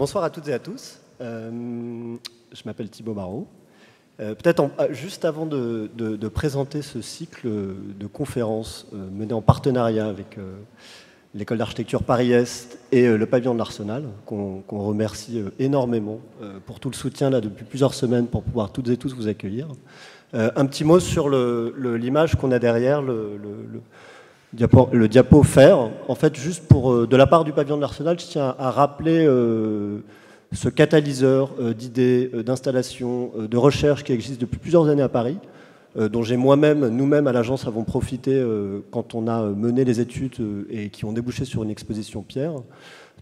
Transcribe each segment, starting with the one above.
Bonsoir à toutes et à tous. Je m'appelle Thibaut Marot. Peut-être juste avant de présenter ce cycle de conférences mené en partenariat avec l'école d'architecture Paris-Est et le pavillon de l'Arsenal, qu'on remercie énormément pour tout le soutien là, depuis plusieurs semaines pour pouvoir toutes et tous vous accueillir. Un petit mot sur l'image qu'on a derrière, le diapo faire. En fait, juste de la part du pavillon de l'Arsenal, je tiens à rappeler ce catalyseur d'idées, d'installations, de recherche qui existe depuis plusieurs années à Paris, dont nous-mêmes à l'agence avons profité quand on a mené les études et qui ont débouché sur une exposition Pierre.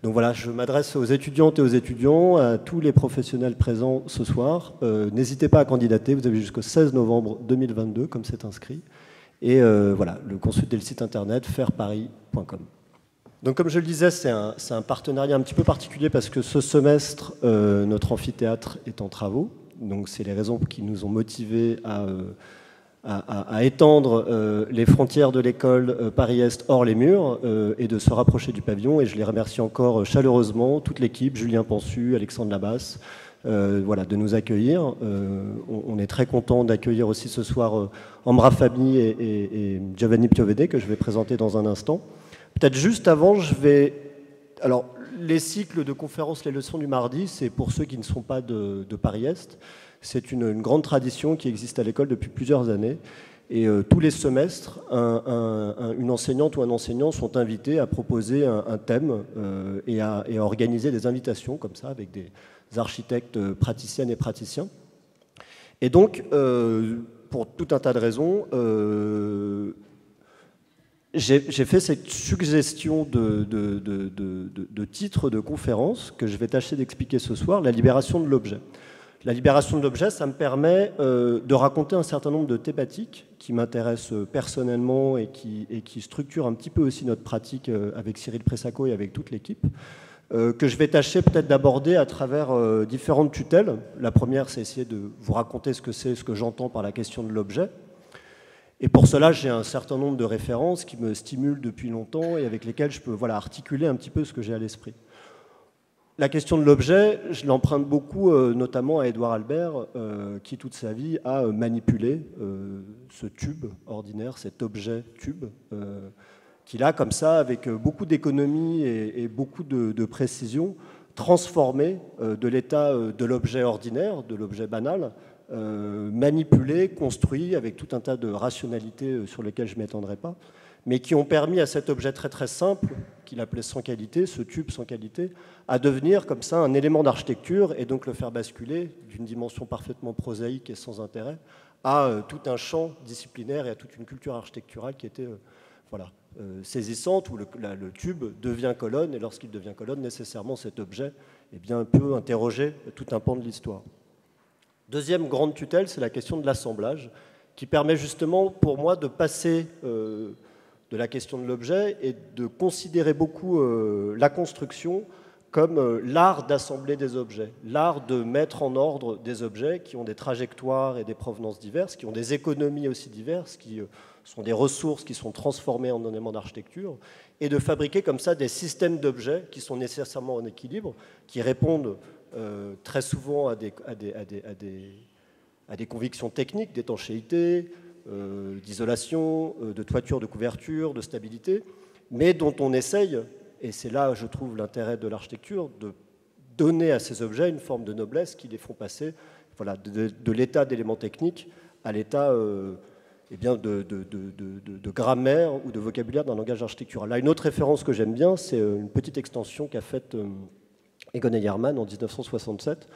Donc voilà, je m'adresse aux étudiantes et aux étudiants, à tous les professionnels présents ce soir. N'hésitez pas à candidater, vous avez jusqu'au 16 novembre 2022, comme c'est inscrit. Et voilà, consultez le site internet fairparis.com. Donc comme je le disais, c'est un partenariat un petit peu particulier parce que ce semestre, notre amphithéâtre est en travaux. Donc c'est les raisons qui nous ont motivés à étendre les frontières de l'école Paris-Est hors les murs et de se rapprocher du pavillon. Et je les remercie encore chaleureusement, toute l'équipe, Julien Pansu, Alexandre Labasse, voilà, de nous accueillir. On est très content d'accueillir aussi ce soir Ambra Fabi et Giovanni Piovede, que je vais présenter dans un instant. Peut-être juste avant, alors, les cycles de conférences, les leçons du mardi, c'est pour ceux qui ne sont pas de Paris-Est. C'est une grande tradition qui existe à l'école depuis plusieurs années. Et tous les semestres, une enseignante ou un enseignant sont invités à proposer un thème et à organiser des invitations comme ça avec des architectes praticiennes et praticiens. Et donc, pour tout un tas de raisons, j'ai fait cette suggestion de titre de conférence que je vais tâcher d'expliquer ce soir, la libération de l'objet. La libération de l'objet, ça me permet de raconter un certain nombre de thématiques qui m'intéressent personnellement et qui structurent un petit peu aussi notre pratique avec Cyril Pressaco et avec toute l'équipe, que je vais tâcher peut-être d'aborder à travers différentes tutelles. La première, c'est essayer de vous raconter ce que j'entends par la question de l'objet. Et pour cela, j'ai un certain nombre de références qui me stimulent depuis longtemps et avec lesquelles je peux articuler un petit peu ce que j'ai à l'esprit. La question de l'objet, je l'emprunte beaucoup, notamment à Édouard Albert, qui toute sa vie a manipulé ce tube ordinaire, cet objet tube, qu'il a comme ça, avec beaucoup d'économie et beaucoup de précision, transformé de l'état de l'objet ordinaire, de l'objet banal, manipulé, construit avec tout un tas de rationalités sur lesquelles je ne m'étendrai pas, mais qui ont permis à cet objet très très simple, qu'il appelait sans qualité, ce tube sans qualité, à devenir comme ça un élément d'architecture et donc le faire basculer d'une dimension parfaitement prosaïque et sans intérêt à tout un champ disciplinaire et à toute une culture architecturale qui était saisissante, où le tube devient colonne, et lorsqu'il devient colonne, nécessairement cet objet peut interroger tout un pan de l'histoire. Deuxième grande tutelle, c'est la question de l'assemblage, qui permet justement pour moi de passer de la question de l'objet et de considérer beaucoup la construction comme l'art d'assembler des objets, l'art de mettre en ordre des objets qui ont des trajectoires et des provenances diverses, qui ont des économies aussi diverses, qui sont des ressources qui sont transformées en éléments d'architecture, et de fabriquer comme ça des systèmes d'objets qui sont nécessairement en équilibre, qui répondent très souvent à des convictions techniques d'étanchéité, d'isolation, de toiture, de couverture, de stabilité, mais dont on essaye, et c'est là, je trouve, l'intérêt de l'architecture, de donner à ces objets une forme de noblesse qui les font passer de l'état d'éléments techniques à l'état de grammaire ou de vocabulaire d'un langage architectural. Là, une autre référence que j'aime bien, c'est une petite extension qu'a faite Egon Eyermann en 1967,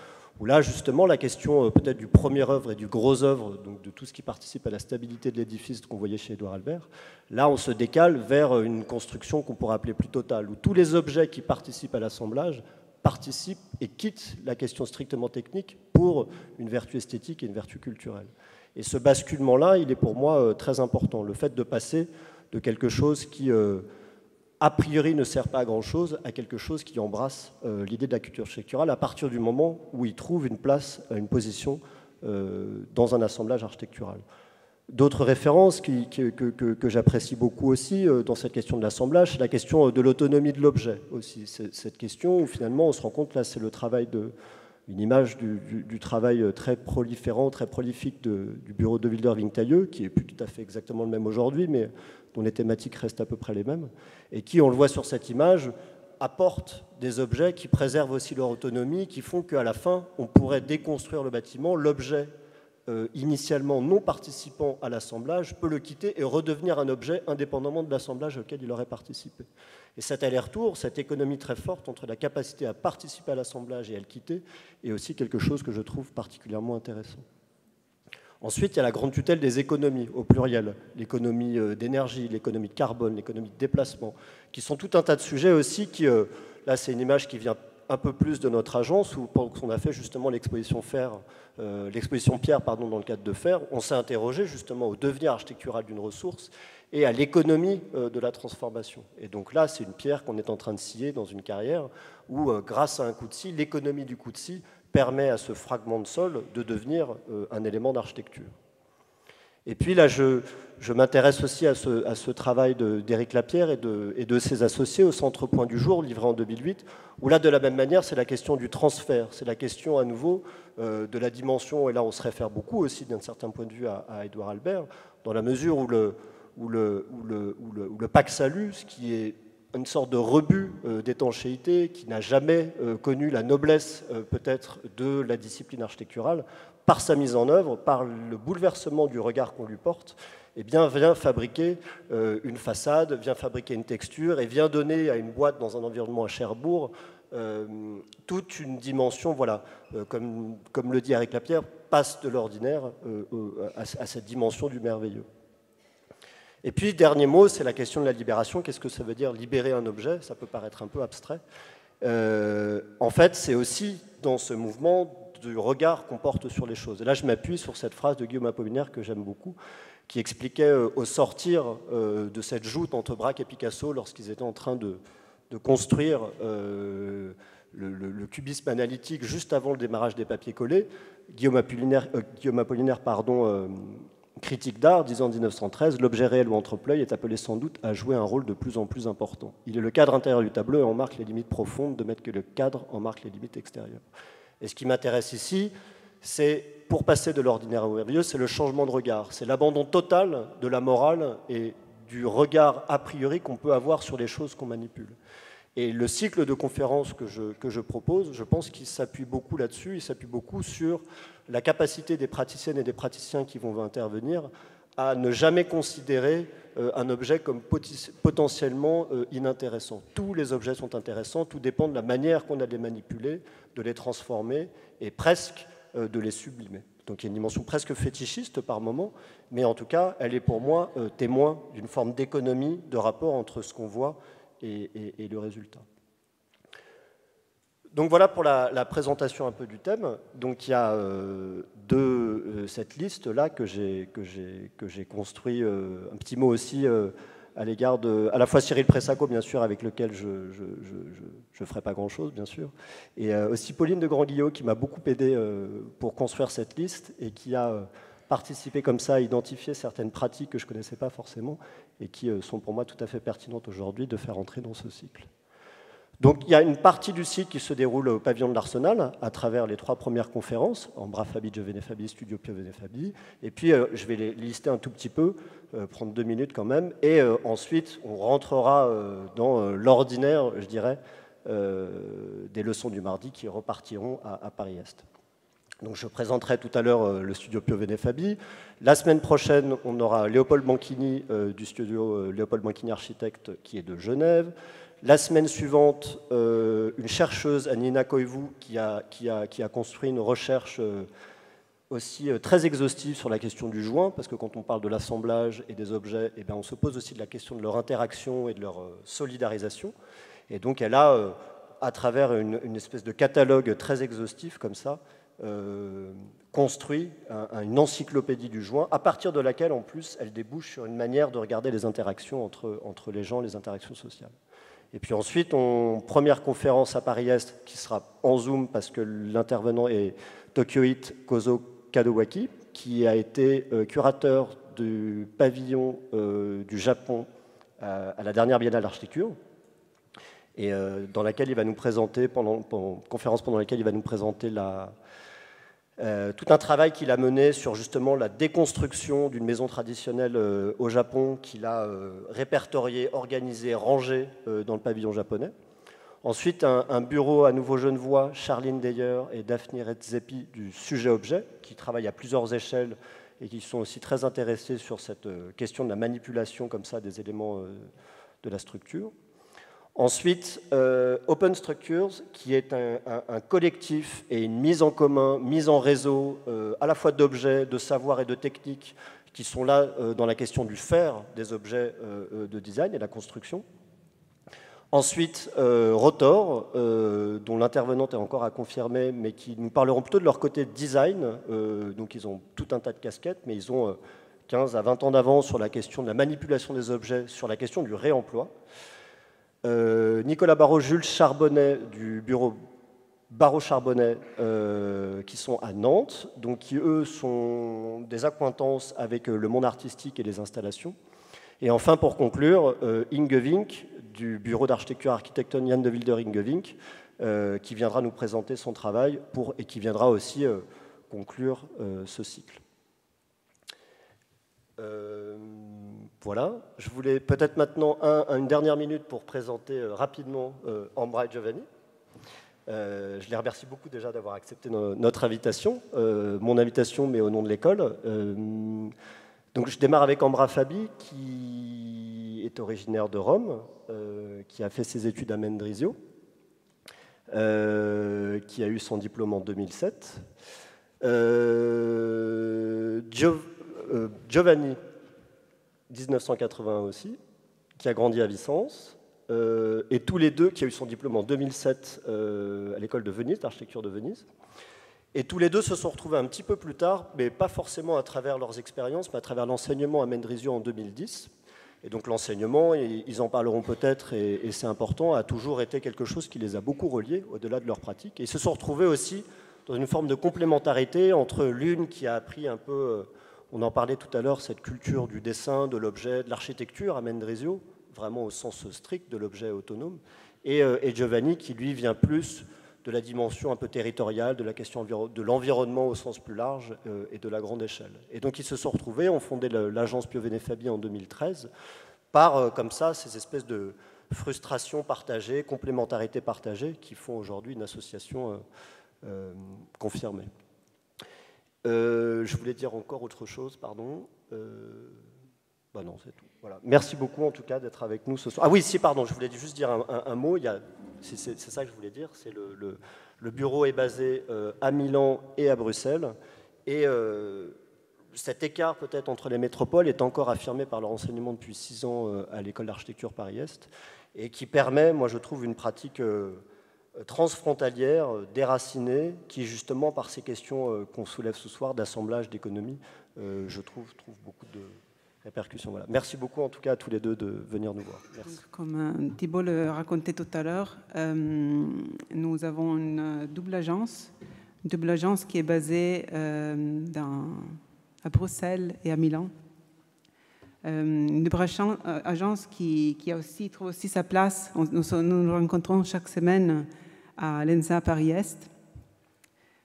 où là, justement, la question peut-être du premier œuvre et du gros œuvre, donc de tout ce qui participe à la stabilité de l'édifice qu'on voyait chez Édouard Albert, là, on se décale vers une construction qu'on pourrait appeler plus totale, où tous les objets qui participent à l'assemblage participent et quittent la question strictement technique pour une vertu esthétique et une vertu culturelle. Et ce basculement-là, il est pour moi très important. Le fait de passer de quelque chose qui, a priori, ne sert pas à grand-chose, à quelque chose qui embrasse l'idée de la culture architecturale à partir du moment où il trouve une place, une position dans un assemblage architectural. D'autres références que j'apprécie beaucoup aussi dans cette question de l'assemblage, c'est la question de l'autonomie de l'objet aussi. C'est cette question où finalement on se rend compte, là c'est le travail une image du travail très proliférant, très prolifique du bureau de Wilder-Wingtailleux, qui n'est plus tout à fait exactement le même aujourd'hui, mais dont les thématiques restent à peu près les mêmes, et qui, on le voit sur cette image, apportent des objets qui préservent aussi leur autonomie, qui font qu'à la fin, on pourrait déconstruire le bâtiment, l'objet initialement non participant à l'assemblage peut le quitter et redevenir un objet indépendamment de l'assemblage auquel il aurait participé. Et cet aller-retour, cette économie très forte entre la capacité à participer à l'assemblage et à le quitter, est aussi quelque chose que je trouve particulièrement intéressant. Ensuite, il y a la grande tutelle des économies, au pluriel, l'économie d'énergie, l'économie de carbone, l'économie de déplacement, qui sont tout un tas de sujets aussi qui, là c'est une image qui vient un peu plus de notre agence, où on a fait justement l'exposition pierre dans le cadre de Fer, on s'est interrogé justement au devenir architectural d'une ressource et à l'économie de la transformation. Et donc là, c'est une pierre qu'on est en train de scier dans une carrière où, grâce à un coup de scie, l'économie du coup de scie permet à ce fragment de sol de devenir un élément d'architecture. Et puis là, je m'intéresse aussi à ce travail d'Éric Lapierre et de ses associés au Centre Point du Jour, livré en 2008, où là, de la même manière, c'est la question du transfert, c'est la question à nouveau de la dimension, et là on se réfère beaucoup aussi d'un certain point de vue à Édouard Albert, dans la mesure où le Pax Salus, qui est une sorte de rebut d'étanchéité, qui n'a jamais connu la noblesse peut-être de la discipline architecturale, par sa mise en œuvre, par le bouleversement du regard qu'on lui porte, eh bien, vient fabriquer une façade, vient fabriquer une texture et vient donner à une boîte dans un environnement à Cherbourg toute une dimension, voilà, comme le dit Éric Lapierre, passe de l'ordinaire à cette dimension du merveilleux. Et puis, dernier mot, c'est la question de la libération. Qu'est-ce que ça veut dire libérer un objet? Ça peut paraître un peu abstrait. En fait, c'est aussi dans ce mouvement du regard qu'on porte sur les choses. Et là, je m'appuie sur cette phrase de Guillaume Apollinaire que j'aime beaucoup, qui expliquait au sortir de cette joute entre Braque et Picasso, lorsqu'ils étaient en train de construire le cubisme analytique juste avant le démarrage des papiers collés, Guillaume Apollinaire critique d'art, disant en 1913, l'objet réel ou en trompe-l'œil est appelé sans doute à jouer un rôle de plus en plus important. Il est le cadre intérieur du tableau et en marque les limites profondes, de même que le cadre en marque les limites extérieures. Et ce qui m'intéresse ici, c'est, pour passer de l'ordinaire au merveilleux, c'est le changement de regard, c'est l'abandon total de la morale et du regard a priori qu'on peut avoir sur les choses qu'on manipule. Et le cycle de conférences que je propose, je pense qu'il s'appuie beaucoup là-dessus, il s'appuie beaucoup sur la capacité des praticiennes et des praticiens qui vont intervenir à ne jamais considérer un objet comme potentiellement inintéressant. Tous les objets sont intéressants, tout dépend de la manière qu'on a de les manipuler, de les transformer et presque de les sublimer. Donc il y a une dimension presque fétichiste par moment, mais en tout cas, elle est pour moi témoin d'une forme d'économie, de rapport entre ce qu'on voit et le résultat. Donc voilà pour la présentation un peu du thème. Donc il y a cette liste-là que j'ai construit, un petit mot aussi à l'égard à la fois Cyril Pressaco, bien sûr, avec lequel je ne ferai pas grand-chose, bien sûr, et aussi Pauline de Grandguillot, qui m'a beaucoup aidé pour construire cette liste et qui a participé comme ça à identifier certaines pratiques que je ne connaissais pas forcément et qui sont pour moi tout à fait pertinentes aujourd'hui de faire entrer dans ce cycle. Donc il y a une partie du cycle qui se déroule au pavillon de l'Arsenal à travers les 3 premières conférences, Ambra Fabi, Giovene Fabi, Studio Piovene Fabi, et puis je vais les lister un tout petit peu, prendre 2 minutes quand même, et ensuite on rentrera dans l'ordinaire, je dirais, des leçons du mardi qui repartiront à Paris-Est. Donc je présenterai tout à l'heure le studio Piovene Fabi. La semaine prochaine, on aura Léopold Banchini du studio Léopold Banchini Architecte qui est de Genève. La semaine suivante, une chercheuse, Anina Koivu, qui a construit une recherche aussi très exhaustive sur la question du joint, parce que quand on parle de l'assemblage et des objets, eh bien, on se pose aussi de la question de leur interaction et de leur solidarisation. Et donc elle a, à travers une espèce de catalogue très exhaustif comme ça, construit une encyclopédie du joint, à partir de laquelle, en plus, elle débouche sur une manière de regarder les interactions entre les gens, les interactions sociales. Et puis ensuite, première conférence à Paris-Est, qui sera en Zoom, parce que l'intervenant est Tokyohite Kozo Kadowaki, qui a été curateur du pavillon du Japon à la dernière Biennale d'architecture, et dans laquelle il va nous présenter, conférence pendant laquelle il va nous présenter tout un travail qu'il a mené sur justement la déconstruction d'une maison traditionnelle au Japon, qu'il a répertorié, organisé, rangé dans le pavillon japonais. Ensuite, un bureau à nouveau genevois, Charline Deyer et Daphne Redzepi, du sujet-objet, qui travaillent à plusieurs échelles et qui sont aussi très intéressés sur cette question de la manipulation comme ça des éléments de la structure. Ensuite, Open Structures, qui est un collectif et une mise en commun, mise en réseau, à la fois d'objets, de savoir et de techniques, qui sont là dans la question du faire des objets de design et la construction. Ensuite, Rotor, dont l'intervenante est encore à confirmer, mais qui nous parleront plutôt de leur côté design. Donc ils ont tout un tas de casquettes, mais ils ont 15 à 20 ans d'avance sur la question de la manipulation des objets, sur la question du réemploi. Nicolas Barrault, Jules Charbonnet du bureau Barrault-Charbonnet, qui sont à Nantes, donc qui eux sont des accointances avec le monde artistique et les installations. Et enfin, pour conclure, Inge Vink, du bureau d'architecture architecton Jan de Wilder Inge Vink, qui viendra nous présenter son travail et qui viendra aussi conclure ce cycle. Voilà, je voulais peut-être maintenant une dernière minute pour présenter rapidement Ambra et Giovanni. Je les remercie beaucoup déjà d'avoir accepté notre invitation, mon invitation, mais au nom de l'école. Donc je démarre avec Ambra Fabi, qui est originaire de Rome, qui a fait ses études à Mendrisio, qui a eu son diplôme en 2007. Giovanni, 1981 aussi, qui a grandi à Vicence, et tous les deux, qui a eu son diplôme en 2007 à l'école de Venise, d'architecture de Venise. Et tous les deux se sont retrouvés un petit peu plus tard, mais pas forcément à travers leurs expériences, mais à travers l'enseignement à Mendrisio en 2010. Et donc l'enseignement, ils en parleront peut-être, et c'est important, a toujours été quelque chose qui les a beaucoup reliés, au-delà de leur pratique. Et ils se sont retrouvés aussi dans une forme de complémentarité entre l'une qui a appris un peu, on en parlait tout à l'heure, cette culture du dessin, de l'objet, de l'architecture à Mendrisio, vraiment au sens strict de l'objet autonome, et Giovanni qui, lui, vient plus de la dimension un peu territoriale, de la question de l'environnement au sens plus large et de la grande échelle. Et donc ils se sont retrouvés, ont fondé l'agence Piovene Fabi en 2013, par comme ça ces espèces de frustrations partagées, complémentarités partagées, qui font aujourd'hui une association confirmée. Je voulais dire encore autre chose, pardon. Bah non, c'est tout. Voilà. Merci beaucoup en tout cas d'être avec nous ce soir. Ah oui, si, pardon, je voulais juste dire un mot. C'est ça que je voulais dire. C'est le bureau est basé à Milan et à Bruxelles. Et cet écart peut-être entre les métropoles est encore affirmé par leur enseignement depuis 6 ans à l'école d'architecture Paris-Est, et qui permet, moi je trouve, une pratique transfrontalière, déracinée, qui justement par ces questions qu'on soulève ce soir d'assemblage, d'économie, je trouve beaucoup de répercussions. Voilà. Merci beaucoup en tout cas à tous les deux de venir nous voir. Merci. Comme Thibault le racontait tout à l'heure, nous avons une double agence qui est basée à Bruxelles et à Milan. Une double agence qui trouve aussi sa place. Nous nous rencontrons chaque semaine à l'ENSA Paris-Est,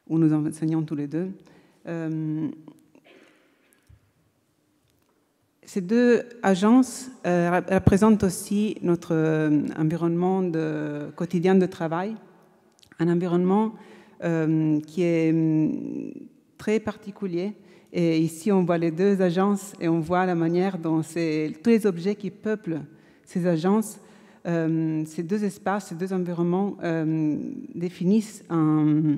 où nous enseignons tous les deux. Ces deux agences représentent aussi notre environnement quotidien de travail, un environnement qui est très particulier. Et ici, on voit les deux agences et on voit la manière dont tous les objets qui peuplent ces agences, ces deux espaces, ces deux environnements définissent un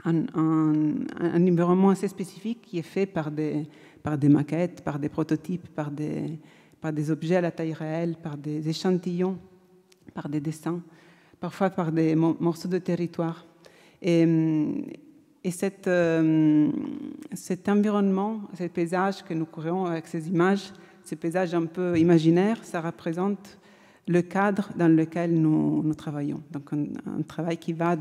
environnement assez spécifique qui est fait par des maquettes, par des prototypes, par des objets à la taille réelle, par des échantillons, par des dessins, parfois par des morceaux de territoire. Et cet environnement, ces paysages que nous créons avec ces images, ces paysages un peu imaginaires, ça représente le cadre dans lequel nous travaillons. Donc un travail qui va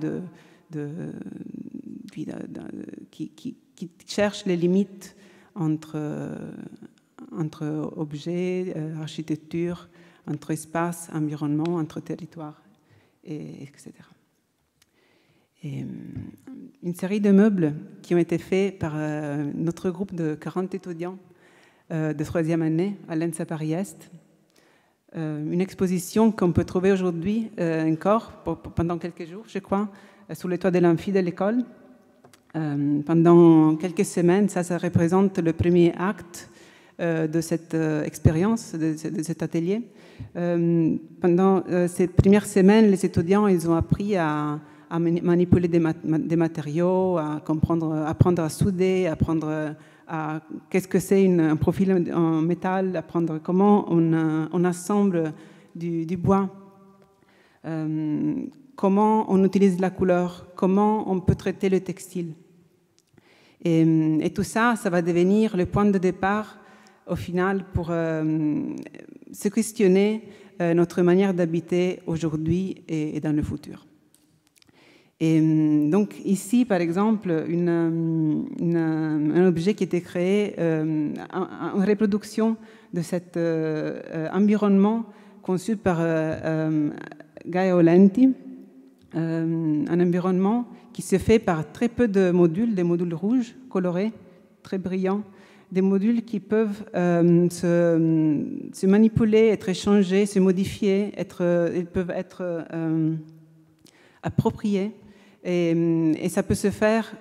qui cherche les limites entre entre objets, architecture, entre espace, environnement, entre territoire, etc. Et une série de meubles qui ont été faits par notre groupe de 40 étudiants de troisième année à l'ENSA Paris-Est. Une exposition qu'on peut trouver aujourd'hui encore pendant quelques jours, je crois, sous le toit de l'amphi de l'école. Pendant quelques semaines, ça représente le premier acte de cette expérience, de cet atelier. Pendant ces premières semaines, les étudiants, ils ont appris à manipuler des matériaux, à apprendre à souder, apprendre à qu'est-ce que c'est un profil en métal, apprendre comment on assemble du bois, comment on utilise la couleur, comment on peut traiter le textile. Et tout ça, ça va devenir le point de départ au final pour se questionner notre manière d'habiter aujourd'hui et dans le futur. Et donc ici, par exemple, un objet qui était créé, une reproduction de cet environnement conçu par Gaia Olenti, un environnement qui se fait par très peu de modules, des modules rouges, colorés, très brillants, des modules qui peuvent se manipuler, être échangés, se modifier, ils peuvent être appropriés. Et ça peut se faire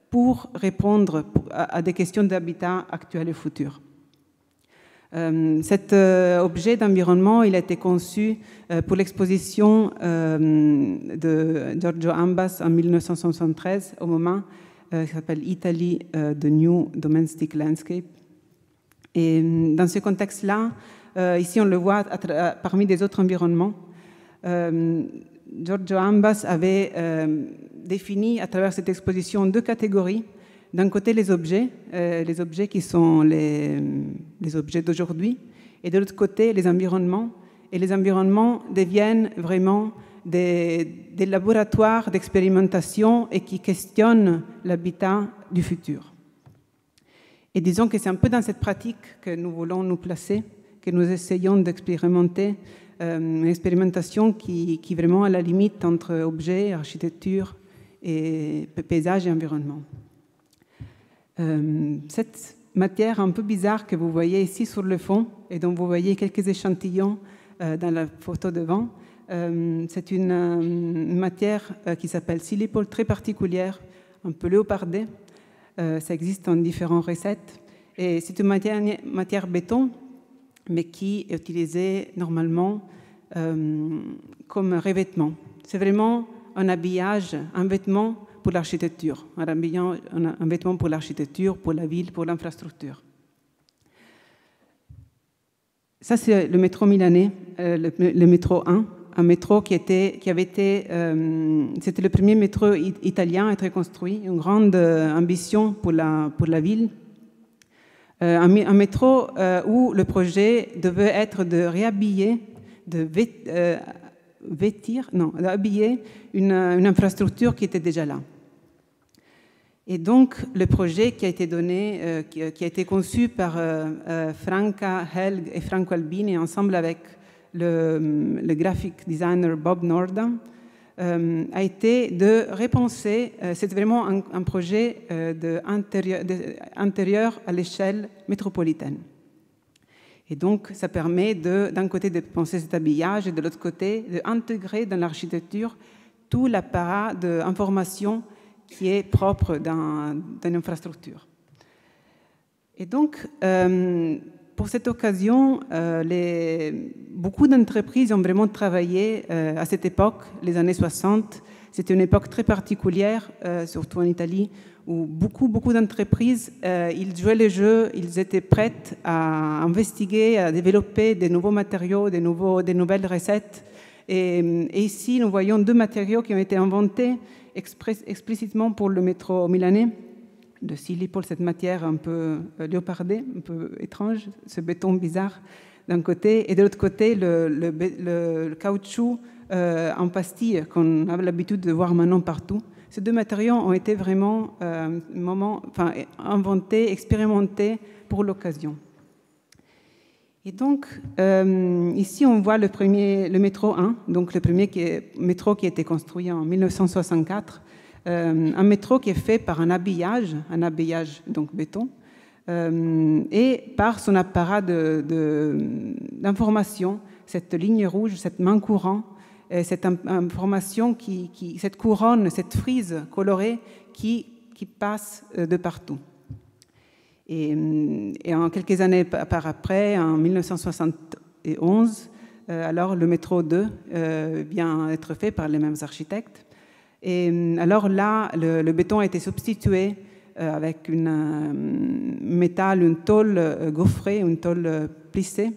pour répondre à des questions d'habitat actuel et futur. Cet objet d'environnement, il a été conçu pour l'exposition de Giorgio Ambas en 1973 au moment qui s'appelle Italy, The New Domestic Landscape. Et dans ce contexte-là, ici on le voit parmi des autres environnements. Giorgio Ambas avait défini à travers cette exposition deux catégories. D'un côté, les objets qui sont les objets d'aujourd'hui, et de l'autre côté, les environnements. Et les environnements deviennent vraiment des laboratoires d'expérimentation et qui questionnent l'habitat du futur. Et disons que c'est un peu dans cette pratique que nous voulons nous placer, que nous essayons d'expérimenter, une expérimentation qui est vraiment à la limite entre objets, architecture, et paysage et environnement. Cette matière un peu bizarre que vous voyez ici sur le fond et dont vous voyez quelques échantillons dans la photo devant, c'est une matière qui s'appelle silipol, très particulière, un peu léopardée. Ça existe en différentes recettes. Et c'est une matière béton, mais qui est utilisée normalement comme revêtement. C'est vraiment un habillage, un vêtement pour l'architecture, un vêtement pour l'architecture, pour la ville, pour l'infrastructure. Ça, c'est le métro milanais, le métro 1, un métro c'était le premier métro italien à être construit, une grande ambition pour la ville. Un métro où le projet devait être de réhabiller, d'habiller une infrastructure qui était déjà là. Et donc, le projet qui a été donné, qui a été conçu par Franca Helg et Franco Albini, ensemble avec le graphic designer Bob Norda, a été de repenser, c'est vraiment un projet intérieur à l'échelle métropolitaine. Et donc, ça permet d'un côté de penser cet habillage et de l'autre côté d'intégrer dans l'architecture tout l'appareil d'information qui est propre d'une infrastructure. Et donc, pour cette occasion, beaucoup d'entreprises ont vraiment travaillé à cette époque, les années 60. C'était une époque très particulière, surtout en Italie, où beaucoup d'entreprises, ils jouaient le jeu, ils étaient prêts à investiguer, à développer des nouveaux matériaux, des nouvelles recettes. Et ici, nous voyons deux matériaux qui ont été inventés explicitement pour le métro milanais, de silipol, cette matière un peu léopardée, un peu étrange, ce béton bizarre d'un côté, et de l'autre côté, le caoutchouc en pastille qu'on a l'habitude de voir maintenant partout, ces deux matériaux ont été vraiment inventés, expérimentés pour l'occasion. Et donc, ici, on voit le métro 1, donc le premier métro qui a été construit en 1964, un métro qui est fait par un habillage donc béton, et par son appareil d'information, cette ligne rouge, cette main courant, cette information, cette couronne, cette frise colorée qui passe de partout. Et en quelques années par après, en 1971, alors le métro 2 vient être fait par les mêmes architectes. Et alors là, le béton a été substitué avec une tôle gaufrée, une tôle plissée,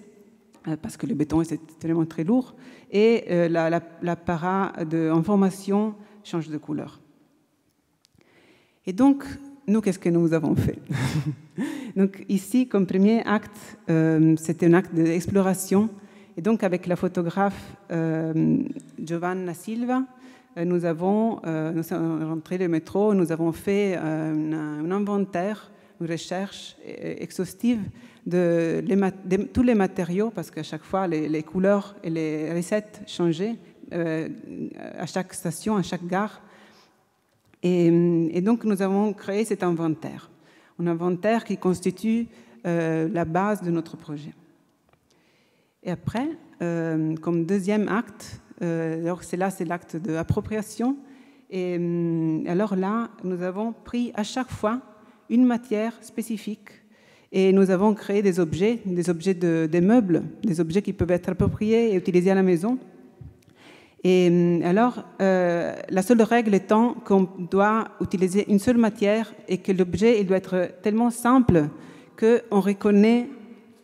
parce que le béton est vraiment très lourd, et l'appareil d'information change de couleur. Et donc, nous, qu'est-ce que nous avons fait? Donc ici, comme premier acte, c'était un acte d'exploration. Et donc, avec la photographe Giovanna Silva, nous sommes rentrés le métro, nous avons fait un inventaire, une recherche exhaustive de tous les matériaux, parce qu'à chaque fois, les couleurs et les recettes changeaient à chaque station, à chaque gare. Et donc, nous avons créé cet inventaire. Un inventaire qui constitue la base de notre projet. Et après, comme deuxième acte, alors c'est l'acte d'appropriation. Et alors là, nous avons pris à chaque fois une matière spécifique et nous avons créé des objets des meubles, des objets qui peuvent être appropriés et utilisés à la maison. Et alors, la seule règle étant qu'on doit utiliser une seule matière et que l'objet il doit être tellement simple qu'on reconnaît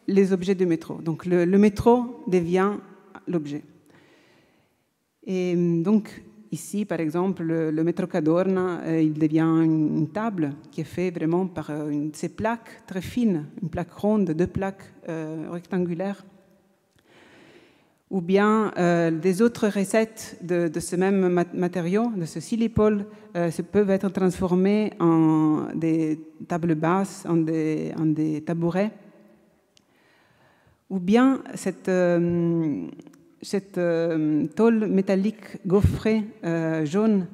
les objets du métro. Donc, le métro devient l'objet. Et donc, ici, par exemple, le métro Cadorna, il devient une table qui est faite vraiment par ces plaques très fines, une plaque ronde, deux plaques rectangulaires. Ou bien des autres recettes de ce même matériau, de ce silipole, peuvent être transformées en des tables basses, en des tabourets. Ou bien cette tôle métallique gaufrée jaune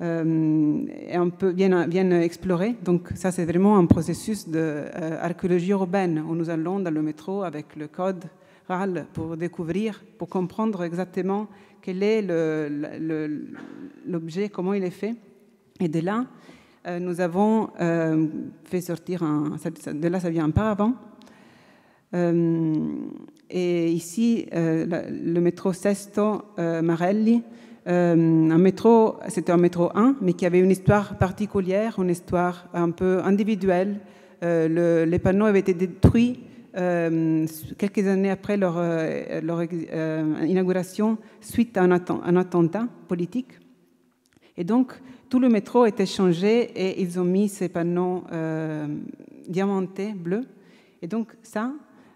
est un peu bien explorée. Donc ça, c'est vraiment un processus d'archéologie urbaine où nous allons dans le métro avec le code RAL pour découvrir, pour comprendre exactement quel est l'objet, comment il est fait. Et de là, nous avons fait sortir de là, ça vient un paravent. Et ici, le métro Sesto Marelli, c'était un métro 1, mais qui avait une histoire particulière, une histoire un peu individuelle. Les panneaux avaient été détruits quelques années après leur inauguration suite à un attentat politique. Et donc, tout le métro était changé et ils ont mis ces panneaux diamantés, bleus. Et donc,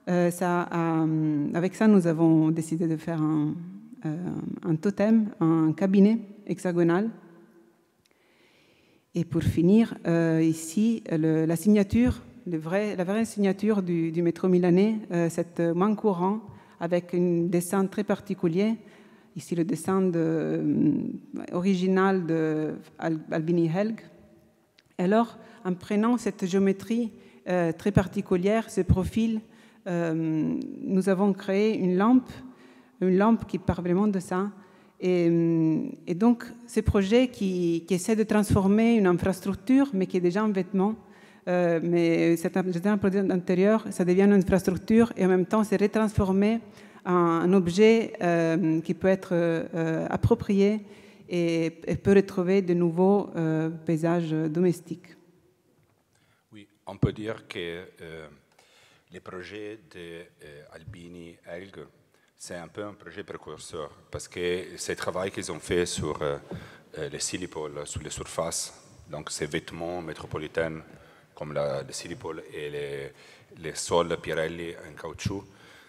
avec ça, nous avons décidé de faire un totem, un cabinet hexagonal. Et pour finir, ici, la signature, la vraie signature du métro milanais, cette main courant avec un dessin très particulier. Ici, le dessin original d'Albini Helg. Alors, en prenant cette géométrie très particulière, ce profil, nous avons créé une lampe qui part vraiment de ça. Et donc, ce projet qui essaie de transformer une infrastructure, mais qui est déjà un vêtement, mais c'est un produit intérieur, ça devient une infrastructure et en même temps, c'est retransformé en un objet qui peut être approprié et peut retrouver de nouveaux paysages domestiques. Oui, on peut dire que les projets d'Albini Helg, c'est un peu un projet précurseur parce que ce travail qu'ils ont fait sur les silipoles, sur les surfaces, donc ces vêtements métropolitains comme le silipole et les sols Pirelli en caoutchouc,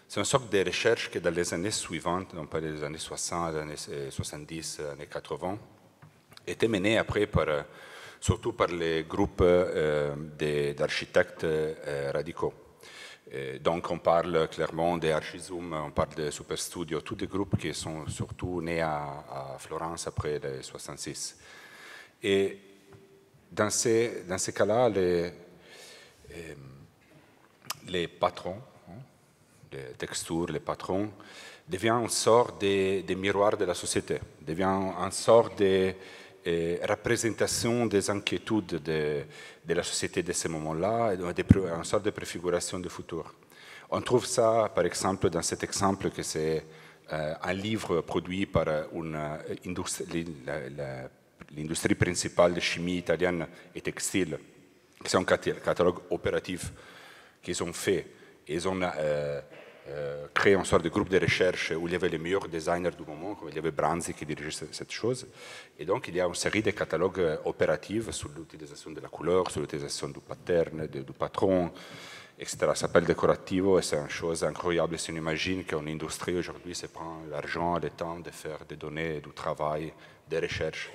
c'est une sorte de recherche que dans les années suivantes, non pas les années 60, les années 70, les années 80, était menée après surtout par les groupes d'architectes radicaux. Donc on parle clairement des Archizoom, on parle de Superstudio, tous des groupes qui sont surtout nés à Florence après les 66. Et dans ces cas-là, les patrons, les textures, les patrons, deviennent une sorte de miroir de la société, deviennent une sorte de représentation des inquiétudes de la société de ce moment-là, une sorte de préfiguration du futur. On trouve ça, par exemple, dans cet exemple que c'est un livre produit par l'industrie principale de chimie italienne et textile. C'est un catalogue opératif qu'ils ont fait. Ils ont créé une sorte de groupe de recherche où il y avait les meilleurs designers du moment, comme il y avait Branzi qui dirigeait cette chose. Et donc, il y a une série de catalogues opératifs sur l'utilisation de la couleur, sur l'utilisation du pattern, du patron, etc. Ça s'appelle décorativo et c'est une chose incroyable si on imagine qu'une industrie aujourd'hui se prend l'argent, le temps de faire des données, du travail, des recherches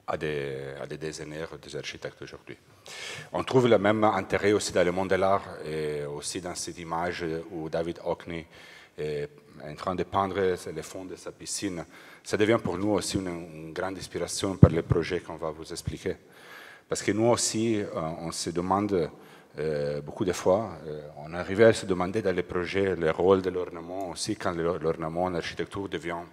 à des designers, des architectes aujourd'hui. On trouve le même intérêt aussi dans le monde de l'art et aussi dans cette image où David Hockney est en train de peindre le fond de sa piscine. Ça devient pour nous aussi une grande inspiration pour les projets qu'on va vous expliquer. Parce que nous aussi, on se demande beaucoup de fois, on arrivait à se demander dans les projets le rôle de l'ornement aussi quand l'ornement en architecture devient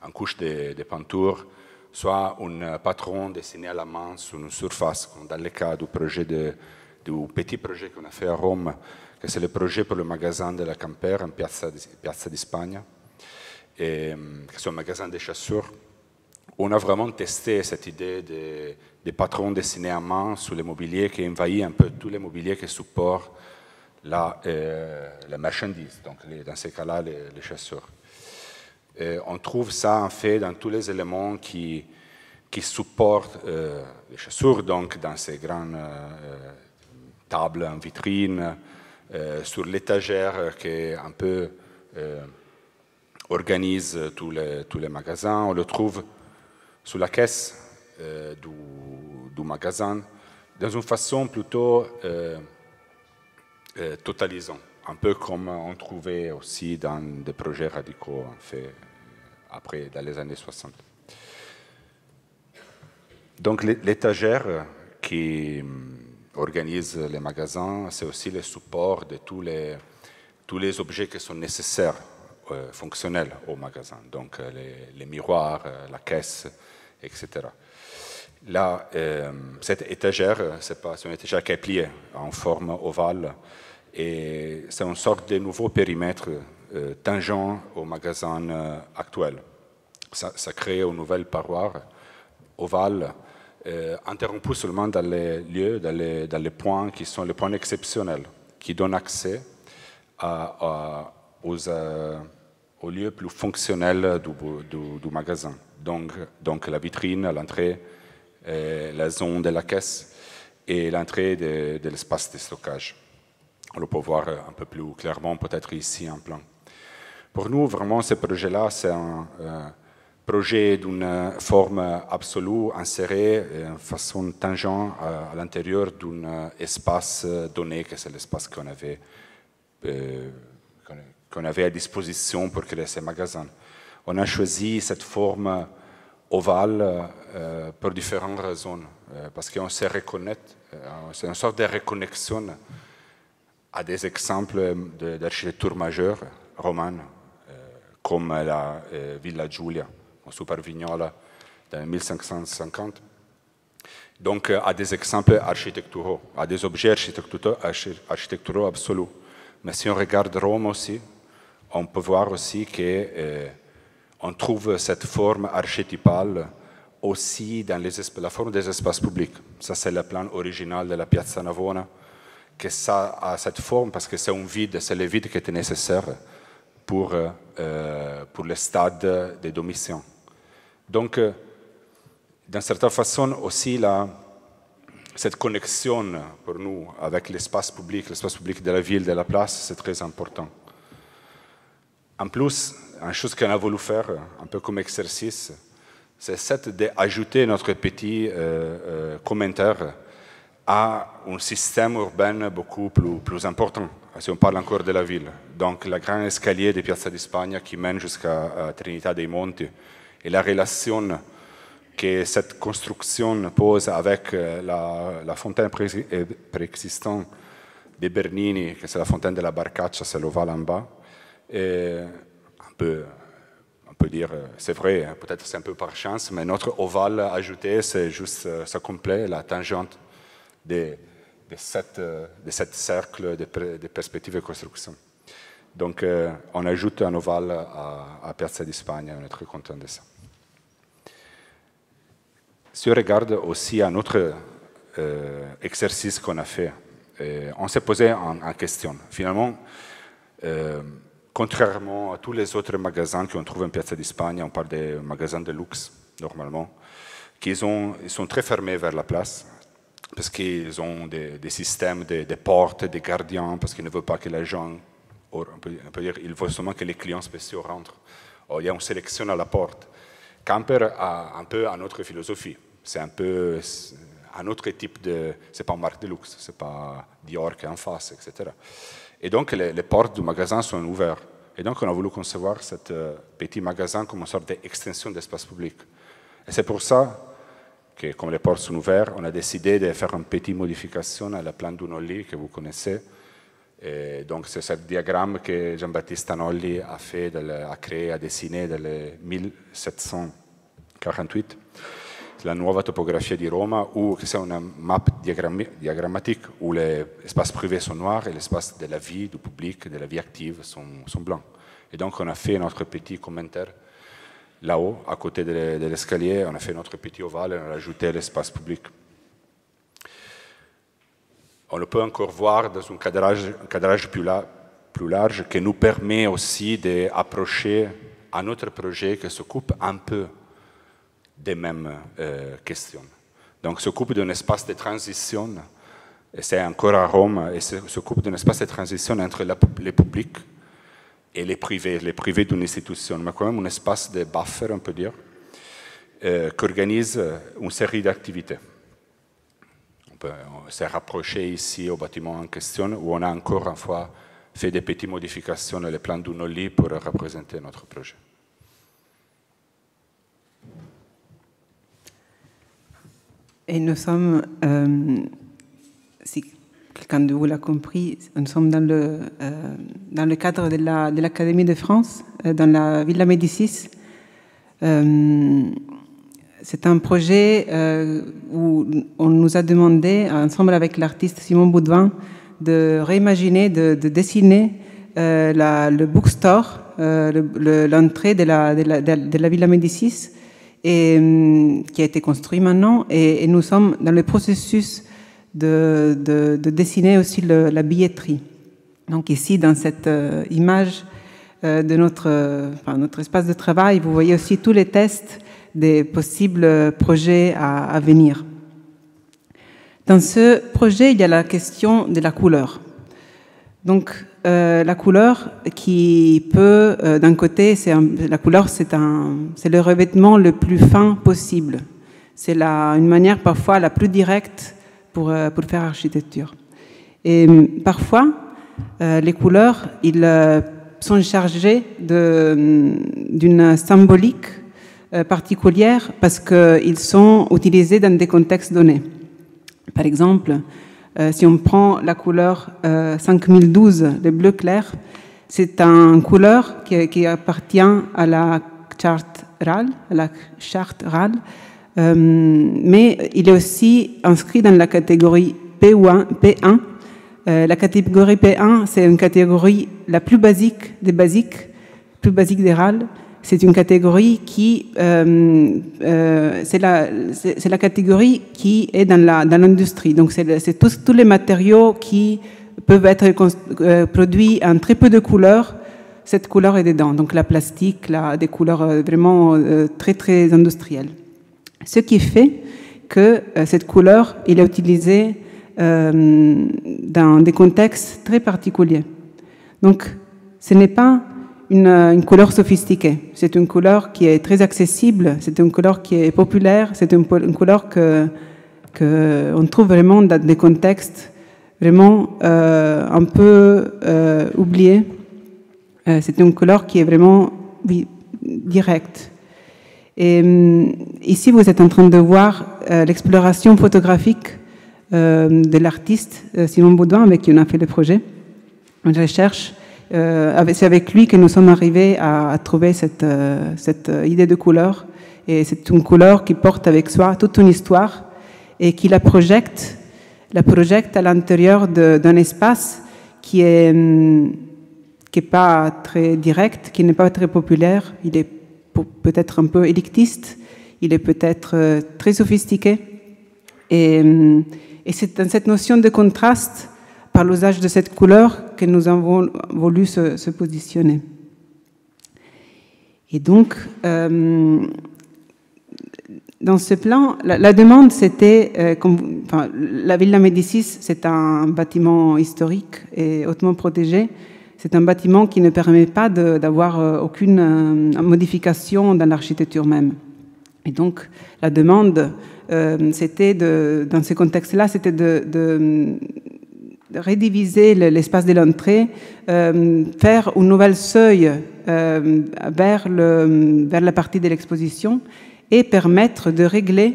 une couche de peinture, soit un patron dessiné à la main sur une surface, comme dans le cas du petit projet qu'on a fait à Rome, que c'est le projet pour le magasin de la Camper en Piazza di Spagna, et que c'est un magasin de chaussures. On a vraiment testé cette idée de patrons dessinés à main sur le mobilier qui envahit un peu tous les mobiliers qui supportent la marchandise, donc dans ces cas-là, les chaussures. On trouve ça en fait dans tous les éléments qui supportent les chaussures, donc dans ces grandes tables en vitrine, sur l'étagère qui un peu organise tous les magasins. On le trouve sous la caisse du magasin, dans une façon plutôt totalisante, un peu comme on trouvait aussi dans des projets radicaux faits après, dans les années 60. Donc l'étagère qui organise les magasins, c'est aussi le support de tous les objets qui sont nécessaires, fonctionnels au magasin, donc les miroirs, la caisse, etc. Là, cette étagère, c'est une étagère qui est pliée en forme ovale et c'est une sorte de nouveau périmètre tangent au magasin actuel. Ça crée une nouvelle paroi ovale, interrompue seulement dans les lieux, dans les points qui sont les points exceptionnels, qui donnent accès aux lieux plus fonctionnels du magasin. Donc la vitrine, l'entrée, la zone de la caisse et l'entrée de l'espace de stockage. On le peut voir un peu plus clairement peut-être ici en plan. Pour nous, vraiment, ce projet-là, c'est un projet d'une forme absolue, inséré de façon tangente à l'intérieur d'un espace donné, que c'est l'espace qu'on avait à disposition pour créer ces magasins. On a choisi cette forme ovale pour différentes raisons, parce qu'on se reconnaît, c'est une sorte de reconnexion à des exemples d'architecture majeure romane, comme la Villa Giulia, au Supervignola, dans 1550. Donc, à des exemples architecturaux, à des objets architecturaux absolus. Mais si on regarde Rome aussi, on peut voir aussi qu'on trouve cette forme archétypale aussi dans la forme des espaces publics. Ça, c'est le plan original de la Piazza Navona, que ça a cette forme parce que c'est un vide, c'est le vide qui était nécessaire pour le stade de Domitien. Donc, d'une certaine façon aussi, cette connexion pour nous avec l'espace public de la ville, de la place, c'est très important. En plus, une chose qu'on a voulu faire, un peu comme exercice, c'est d'ajouter notre petit commentaire à un système urbain beaucoup plus important, si on parle encore de la ville. Donc, le grand escalier de Piazza di Spagna qui mène jusqu'à Trinità dei Monti et la relation que cette construction pose avec la fontaine préexistante de Bernini, que c'est la fontaine de la Barcaccia, c'est l'ovale en bas. Et on peut dire, c'est vrai, peut-être c'est un peu par chance, mais notre ovale ajouté, c'est juste, ça complète la tangente de cette cercle de perspective de construction. Donc, on ajoute un ovale à Piazza di Spagna, on est très content de ça. Si on regarde aussi un autre exercice qu'on a fait, on s'est posé en question. Finalement, contrairement à tous les autres magasins qu'on trouve en Piazza di Spagna, on parle des magasins de luxe, normalement, ils sont très fermés vers la place, parce qu'ils ont des systèmes de portes, des gardiens, parce qu'ils ne veulent pas que les gens, on peut dire, ils veulent seulement que les clients spéciaux rentrent. Or, il y a une sélection à la porte. Camper a un peu une autre philosophie. C'est un peu un autre type de... C'est pas une marque de luxe, c'est pas Dior qui est en face, etc. Et donc, les portes du magasin sont ouvertes. Et donc, on a voulu concevoir ce petit magasin comme une sorte d'extension d'espace public. Et c'est pour ça que, comme les portes sont ouvertes, on a décidé de faire une petite modification à la plan d'Unolli que vous connaissez. Et donc, c'est ce diagramme que Jean-Baptiste Anolli a fait, a créé, a dessiné dans les 1748. La nuova topographia di Roma, où c'est une map diagrammatique où les espaces privés sont noirs et les espaces de la vie, du public, de la vie active sont blancs. Et donc, on a fait notre petit commentaire là-haut, à côté de l'escalier, on a fait notre petit ovale et on a ajouté l'espace public. On le peut encore voir dans un cadrage plus large qui nous permet aussi d'approcher un autre projet qui s'occupe un peu des mêmes questions. Donc, s'occupe d'un espace de transition, et c'est encore à Rome, et s'occupe d'un espace de transition entre les publics et les privés d'une institution, mais quand même un espace de buffer, on peut dire, qui organise une série d'activités. On s'est rapproché ici au bâtiment en question, où on a encore une fois fait des petites modifications dans les plans d'Unolli pour représenter notre projet. Et nous sommes, si quelqu'un de vous l'a compris, nous sommes dans le cadre de l'Académie de France, dans la Villa Médicis. C'est un projet où on nous a demandé, ensemble avec l'artiste Simon Boudouin, de réimaginer, de dessiner le bookstore, l'entrée de la Villa Médicis, et qui a été construit maintenant, et nous sommes dans le processus de dessiner aussi la billetterie. Donc ici, dans cette image de notre espace de travail, vous voyez aussi tous les tests des possibles projets à venir. Dans ce projet, il y a la question de la couleur. Donc, la couleur qui peut, d'un côté, la couleur, c'est le revêtement le plus fin possible. C'est une manière parfois la plus directe pour faire architecture. Et parfois, les couleurs, ils sont chargées d'une symbolique particulière parce qu'ils sont utilisés dans des contextes donnés. Par exemple, si on prend la couleur 5012, le bleu clair, c'est une couleur qui appartient à la charte RAL, mais il est aussi inscrit dans la catégorie P1. La catégorie P1, c'est une catégorie la plus basique des basiques, plus basique des RAL. C'est une catégorie qui, c'est la catégorie qui est dans l'industrie. Donc, c'est tous les matériaux qui peuvent être produits en très peu de couleurs. Cette couleur est dedans. Donc, la plastique, des couleurs vraiment très, très industrielles. Ce qui fait que cette couleur, elle est utilisée dans des contextes très particuliers. Donc, ce n'est pas une couleur sophistiquée. C'est une couleur qui est très accessible, c'est une couleur qui est populaire, c'est une couleur qu'on trouve vraiment dans des contextes vraiment un peu oubliés. C'est une couleur qui est vraiment directe. Et ici, vous êtes en train de voir l'exploration photographique de l'artiste Simon Baudouin, avec qui on a fait le projet, une recherche. C'est avec lui que nous sommes arrivés à trouver cette idée de couleur. Et c'est une couleur qui porte avec soi toute une histoire et qui la projette à l'intérieur d'un espace qui est pas très direct, qui n'est pas très populaire. Il est peut-être un peu élitiste, il est peut-être très sophistiqué. Et c'est dans cette notion de contraste, par l'usage de cette couleur, que nous avons voulu se positionner. Et donc, dans ce plan, la demande, c'était, la Villa Médicis, c'est un bâtiment historique et hautement protégé. C'est un bâtiment qui ne permet pas d'avoir aucune modification dans l'architecture même. Et donc, la demande, c'était dans ce contexte-là, c'était de rediviser l'espace de l'entrée, faire une nouvelle seuil vers la partie de l'exposition et permettre de régler,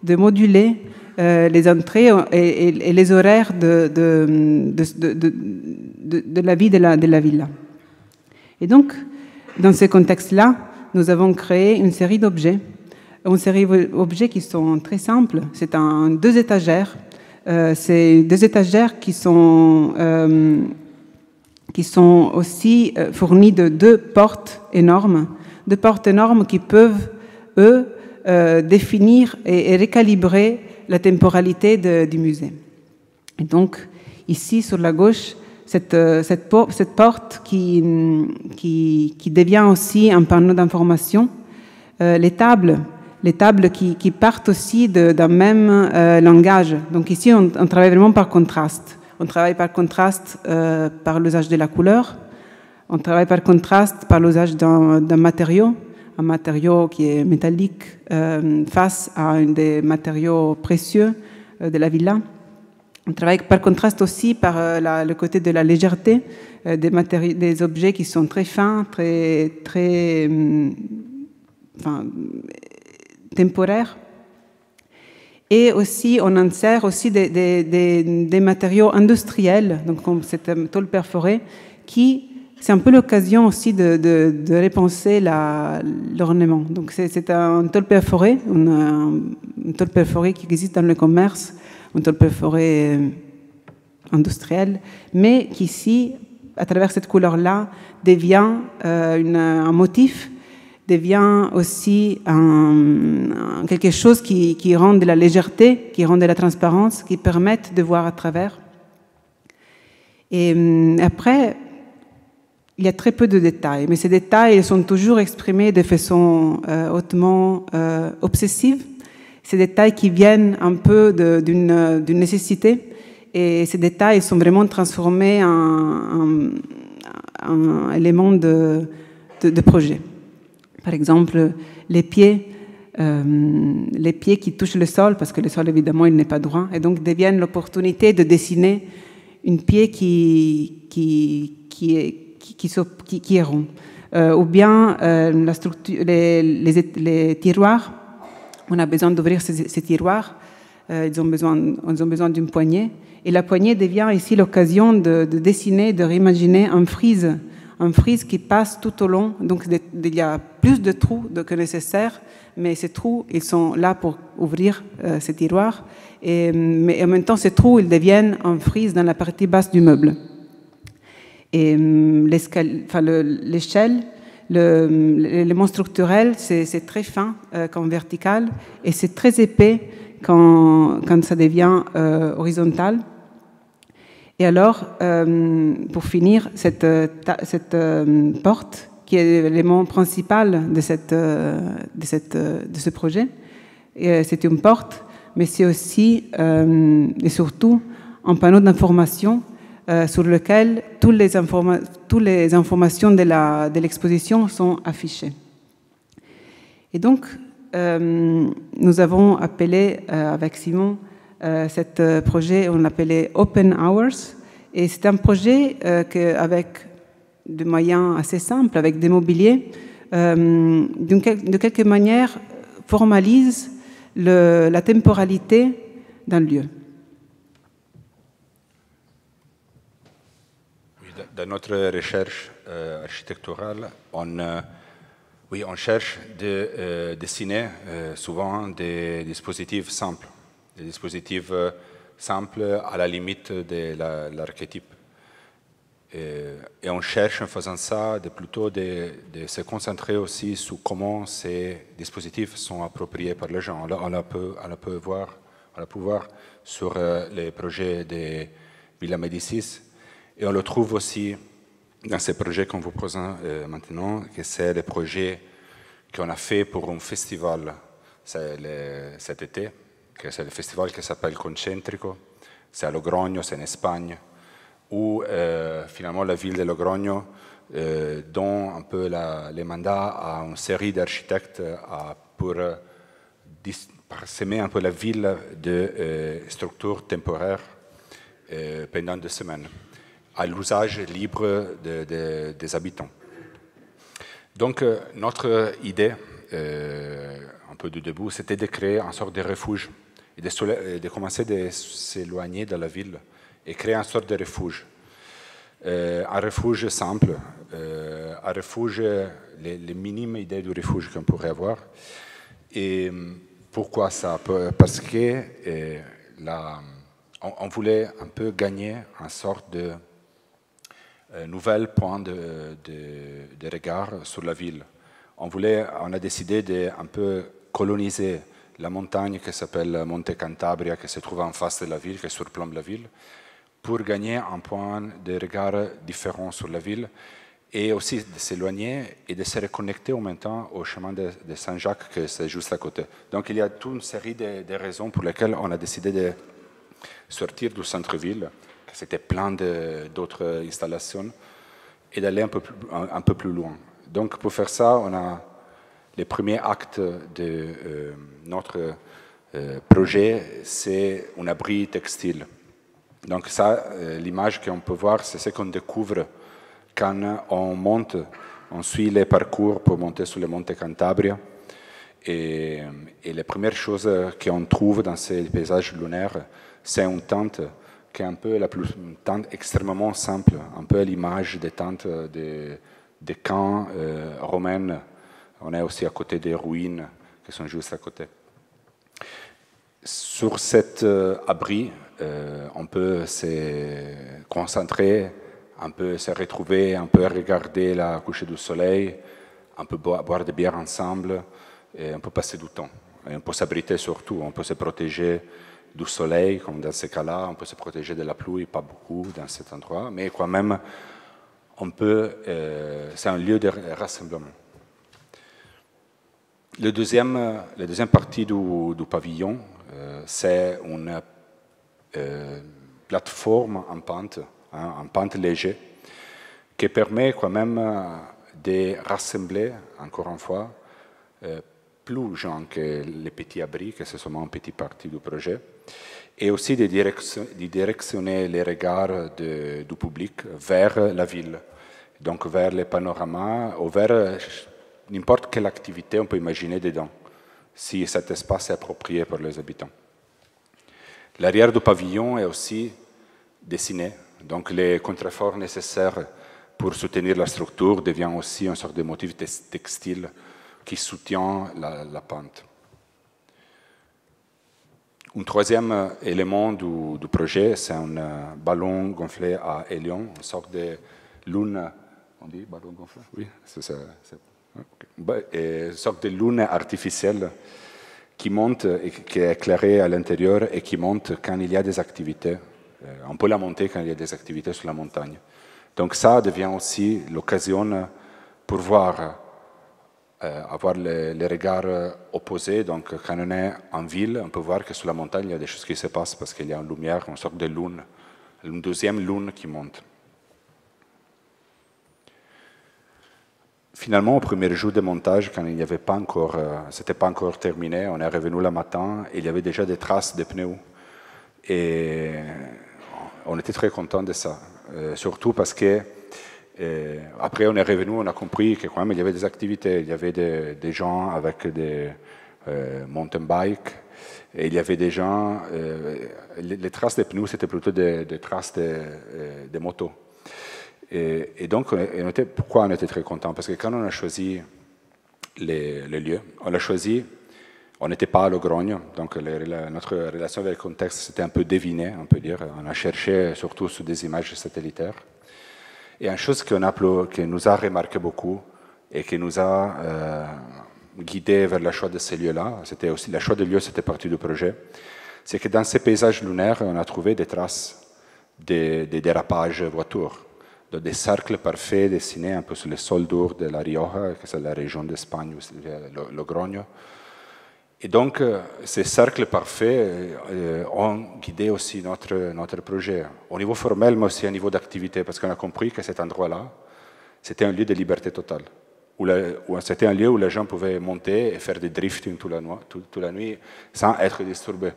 de moduler les entrées et les horaires de la vie de la villa. Et donc, dans ce contexte-là, nous avons créé une série d'objets qui sont très simples. C'est 2 étagères. C'est 2 étagères qui sont aussi fournies de 2 portes énormes. 2 portes énormes qui peuvent, eux, définir et récalibrer la temporalité du musée. Et donc, ici, sur la gauche, cette porte qui devient aussi un panneau d'information. Les tables qui partent aussi d'un même langage. Donc ici, on travaille vraiment par contraste. On travaille par contraste par l'usage de la couleur. On travaille par contraste par l'usage d'un matériau, un matériau qui est métallique face à un des matériaux précieux de la villa. On travaille par contraste aussi par le côté de la légèreté des objets qui sont très fins, très temporaires. Et aussi, on insère aussi des matériaux industriels, donc comme cette tôle perforée, qui c'est un peu l'occasion aussi de repenser l'ornement. Donc c'est un tôle perforé, une tôle perforée qui existe dans le commerce, une tôle perforée industrielle, mais qui ici, à travers cette couleur-là, devient un motif, devient aussi quelque chose qui rend de la légèreté, qui rend de la transparence, qui permettent de voir à travers. Et après, il y a très peu de détails, mais ces détails sont toujours exprimés de façon hautement obsessive. Ces détails qui viennent un peu d'une nécessité, et ces détails sont vraiment transformés en éléments de projet. Par exemple, les pieds qui touchent le sol, parce que le sol, évidemment, il n'est pas droit, et donc deviennent l'opportunité de dessiner une pied qui est rond. Ou bien la structure, les tiroirs, on a besoin d'ouvrir ces tiroirs, ils ont besoin d'une poignée, et la poignée devient ici l'occasion de dessiner, de réimaginer un frise qui passe tout au long. Donc il y a plus de trous que nécessaire, mais ces trous, ils sont là pour ouvrir ces tiroirs, mais en même temps, ces trous, ils deviennent un frise dans la partie basse du meuble. Et l'échelle, l'élément structurel, c'est très fin quand vertical, et c'est très épais quand ça devient horizontal. Et alors, pour finir, cette porte, qui est l'élément principal de ce projet, c'est une porte, mais c'est aussi et surtout un panneau d'information sur lequel toutes les informations de l'exposition sont affichées. Et donc, nous avons appelé avec Simon ce projet, on l'appelait Open Hours, et c'est un projet avec des moyens assez simples, avec des mobiliers, de quelque manière formalise la temporalité d'un lieu. Dans notre recherche architecturale, on cherche de dessiner souvent des dispositifs simples, à la limite de l'archétype. Et on cherche en faisant ça plutôt de se concentrer aussi sur comment ces dispositifs sont appropriés par les gens. On a pu voir sur les projets de Villa Médicis, et on le trouve aussi dans ces projets qu'on vous présente maintenant, que c'est le projet qu'on a fait pour un festival cet été, que c'est le festival qui s'appelle Concentrico. C'est à Logroño, c'est en Espagne, où finalement la ville de Logroño donne un peu les mandats à une série d'architectes pour parsemer un peu la ville de structures temporaires pendant 2 semaines, à l'usage libre des habitants. Donc notre idée, un peu du début, c'était de créer une sorte de refuge et de commencer de s'éloigner de la ville et créer une sorte de refuge. Un refuge simple, un refuge, les minimes idées du refuge qu'on pourrait avoir. Et pourquoi ça? Parce que on voulait un peu gagner une sorte de nouvel point de regard sur la ville. On a décidé de un peu coloniser la montagne qui s'appelle Monte Cantabria, qui se trouve en face de la ville, qui surplombe la ville, pour gagner un point de regard différent sur la ville et aussi de s'éloigner et de se reconnecter en même temps au chemin de Saint-Jacques, qui c'est juste à côté. Donc il y a toute une série de raisons pour lesquelles on a décidé de sortir du centre-ville, c'était plein d'autres installations, et d'aller un peu plus loin. Donc pour faire ça, on a les premiers actes de notre projet, c'est un abri textile. Donc ça, l'image qu'on peut voir, c'est ce qu'on découvre quand on monte, on suit les parcours pour monter sur le Monte Cantabria. Et les premières choses qu'on trouve dans ces paysages lunaires, c'est une tente qui est un peu une tente extrêmement simple, un peu à l'image des tentes des camps romains. On est aussi à côté des ruines qui sont juste à côté. Sur cet abri, on peut se concentrer, un peu se retrouver, un peu regarder la coucher du soleil, un peu boire des bières ensemble, et on peut passer du temps. Et on peut s'abriter surtout, on peut se protéger du soleil, comme dans ces cas-là, on peut se protéger de la pluie, pas beaucoup dans cet endroit, mais quand même, c'est un lieu de rassemblement. La deuxième partie du pavillon, c'est une plateforme en pente légère, qui permet quand même de rassembler, encore une fois, plus de gens que les petits abris, que c'est seulement une petite partie du projet, et aussi de directionner les regards du public vers la ville, donc vers les panoramas ou vers n'importe quelle activité on peut imaginer dedans, si cet espace est approprié pour les habitants. L'arrière du pavillon est aussi dessiné, donc les contreforts nécessaires pour soutenir la structure deviennent aussi une sorte de motif textile qui soutient la pente. Un troisième élément du projet, c'est un ballon gonflé à hélium, une sorte de lune. On dit ballon gonflé? Oui, c'est ça. Okay. Une sorte de lune artificielle qui monte et qui est éclairée à l'intérieur et qui monte quand il y a des activités. On peut la monter quand il y a des activités sur la montagne. Donc ça devient aussi l'occasion pour avoir les regards opposés. Donc quand on est en ville, on peut voir que sur la montagne, il y a des choses qui se passent parce qu'il y a une lumière, une sorte de lune une deuxième lune qui monte. Finalement, au premier jour de montage, quand il n'y avait pas encore, c'était pas encore terminé, on est revenu le matin et il y avait déjà des traces de pneus. Et on était très contents de ça, surtout parce que après on est revenu, on a compris que quand même il y avait des activités, il y avait des gens avec des mountain bikes, et il y avait des gens, les traces de pneus c'était plutôt des traces de motos. Et donc, pourquoi on était très contents? Parce que quand on a choisi les lieux, on l'a choisi, on n'était pas à Logroño, donc notre relation avec le contexte, c'était un peu deviné, on peut dire. On a cherché surtout sur des images satellitaires. Et une chose qui nous a remarqué beaucoup et qui nous a guidés vers le choix de ces lieux-là, c'était aussi le choix de lieux, c'était partie du projet, c'est que dans ces paysages lunaires, on a trouvé des traces des dérapages voitures. Des cercles parfaits dessinés un peu sur le sol dur de La Rioja, que c'est la région d'Espagne, Logroño. Et donc, ces cercles parfaits ont guidé aussi notre projet, au niveau formel, mais aussi au niveau d'activité, parce qu'on a compris que cet endroit-là, c'était un lieu de liberté totale. C'était un lieu où les gens pouvaient monter et faire des drifting toute la nuit sans être disturbés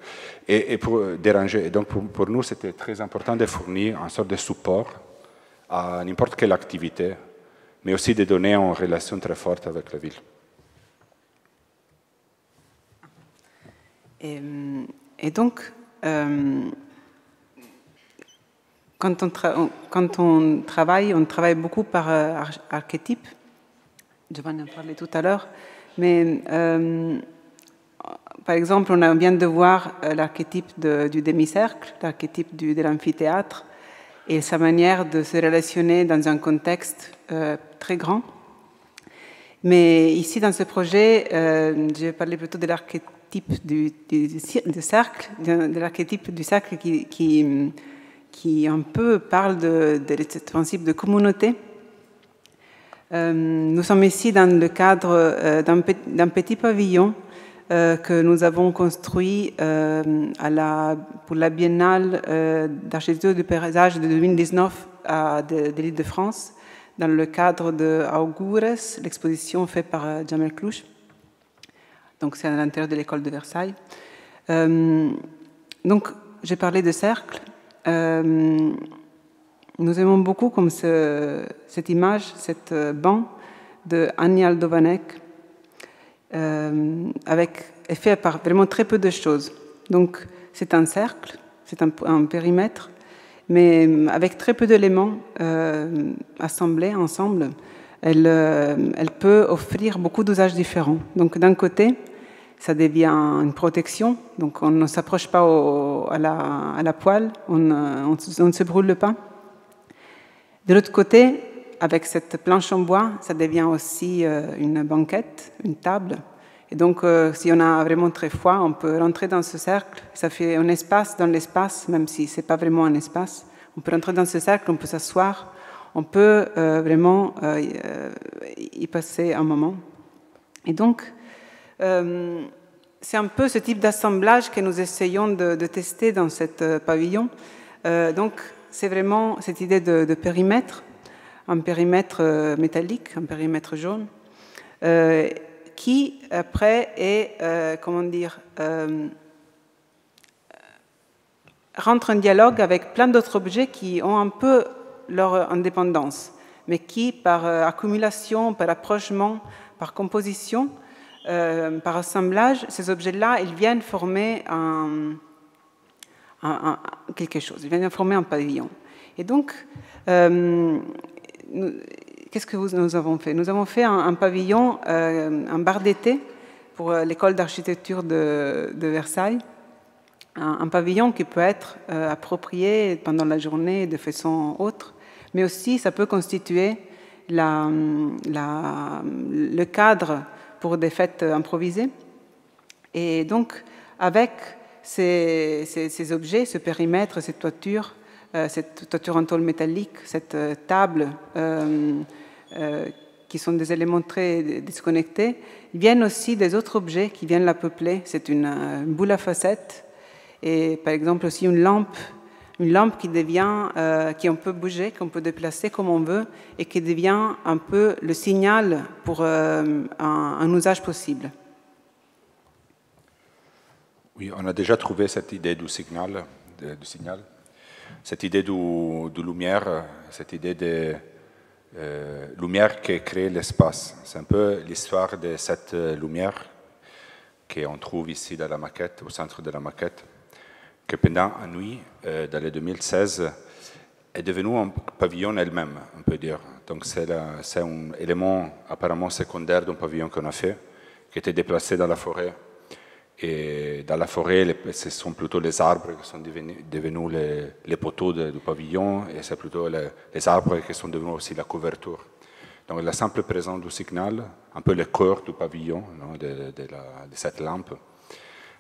et pour déranger. Et donc, pour nous, c'était très important de fournir une sorte de support à n'importe quelle activité, mais aussi de donner une relation très forte avec la ville. Et donc, quand on travaille beaucoup par archétype. Giovanni en parlait tout à l'heure, mais par exemple, on vient de voir l'archétype du demi-cercle, l'archétype de l'amphithéâtre, et sa manière de se relationner dans un contexte très grand. Mais ici, dans ce projet, je vais parler plutôt de l'archétype du cercle, de l'archétype du cercle qui un peu parle de ce principe de communauté. Nous sommes ici dans le cadre d'un petit pavillon que nous avons construit pour la Biennale d'architecture du paysage de 2019 de l'Île-de-France, dans le cadre de Augures, l'exposition faite par Jamel Clouch. Donc c'est à l'intérieur de l'école de Versailles. Donc j'ai parlé de cercle. Nous aimons beaucoup comme cette image, cette banc de Annie Aldovanec, fait par vraiment très peu de choses. Donc c'est un cercle, c'est un périmètre, mais avec très peu d'éléments assemblés ensemble, elle peut offrir beaucoup d'usages différents. Donc d'un côté, ça devient une protection, donc on ne s'approche pas à la poêle, on ne se brûle pas. De l'autre côté, avec cette planche en bois, ça devient aussi une banquette, une table. Et donc, si on a vraiment très froid, on peut rentrer dans ce cercle. Ça fait un espace dans l'espace, même si ce n'est pas vraiment un espace. On peut rentrer dans ce cercle, on peut s'asseoir, on peut vraiment y passer un moment. Et donc, c'est un peu ce type d'assemblage que nous essayons de tester dans cet pavillon. Donc, c'est vraiment cette idée de périmètre, un périmètre métallique, un périmètre jaune, qui après est, rentre en dialogue avec plein d'autres objets qui ont un peu leur indépendance, mais qui, par accumulation, par approchement, par composition, par assemblage, ces objets-là, ils viennent former quelque chose, ils viennent former un pavillon. Et donc, qu'est-ce que nous avons fait? Nous avons fait un pavillon, un bar d'été pour l'école d'architecture de Versailles. Un pavillon qui peut être approprié pendant la journée de façon autre, mais aussi ça peut constituer le cadre pour des fêtes improvisées. Et donc, avec ces objets, ce périmètre, cette toiture en tôle métallique, cette table, qui sont des éléments très disconnectés, viennent aussi des autres objets qui viennent la peupler. C'est une boule à facettes et par exemple aussi une lampe Une lampe qui devient, qu'on peut bouger, qu'on peut déplacer comme on veut et qui devient un peu le signal pour un usage possible. Oui, on a déjà trouvé cette idée du signal, cette idée de lumière, cette idée de lumière qui crée l'espace. C'est un peu l'histoire de cette lumière qu'on trouve ici dans la maquette, au centre de la maquette, que pendant la nuit, dans les 2016, est devenue un pavillon elle-même, on peut dire. Donc c'est un élément apparemment secondaire d'un pavillon qu'on a fait, qui était déplacé dans la forêt. Et dans la forêt, ce sont plutôt les arbres qui sont devenus les poteaux du pavillon, et c'est plutôt les arbres qui sont devenus aussi la couverture. Donc la simple présence du signal, un peu le cœur du pavillon, non, de cette lampe,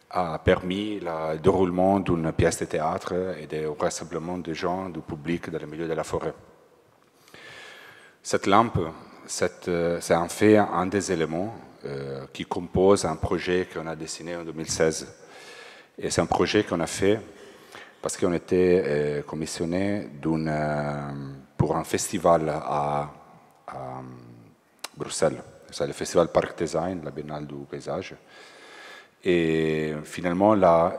a permis le déroulement d'une pièce de théâtre et le rassemblement de gens, du public dans le milieu de la forêt. Cette lampe, c'est en fait un des éléments qui compose un projet qu'on a dessiné en 2016. Et c'est un projet qu'on a fait parce qu'on était commissionné pour un festival à Bruxelles. C'est le festival Parc Design, la Biennale du paysage. Et finalement, la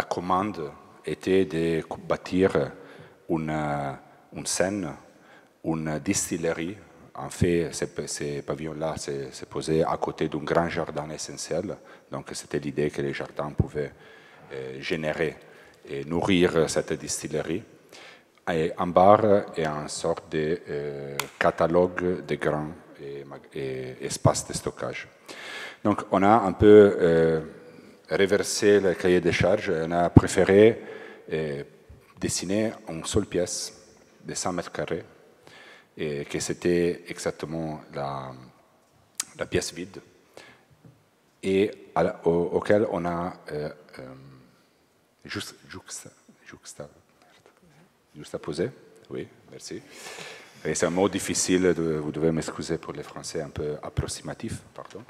commande était de bâtir une scène, une distillerie. En fait, ces pavillons-là se posaient à côté d'un grand jardin essentiel. Donc, c'était l'idée que les jardins pouvaient générer et nourrir cette distillerie. Et un bar et une sorte de catalogue de grains et espaces de stockage. Donc, on a un peu reversé le cahier des charges. On a préféré dessiner une seule pièce de 100 mètres carrés, et que c'était exactement la pièce vide, et auquel on a juxtaposé. Oui, merci. Et c'est un mot difficile, vous devez m'excuser pour les Français un peu approximatif, pardon.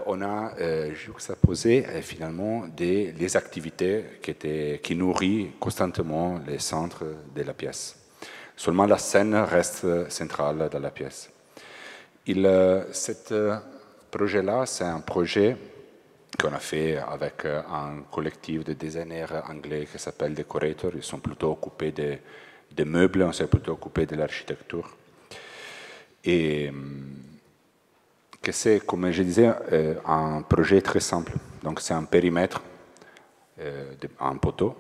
On a juxtaposé finalement les activités qui nourrissent constamment les centres de la pièce. Seulement la scène reste centrale dans la pièce. Ce projet-là, c'est un projet qu'on a fait avec un collectif de designers anglais qui s'appelle Decorator. Ils sont plutôt occupés des meubles, on s'est plutôt occupé de l'architecture. Et que c'est, comme je disais, un projet très simple. Donc c'est un périmètre, un poteau,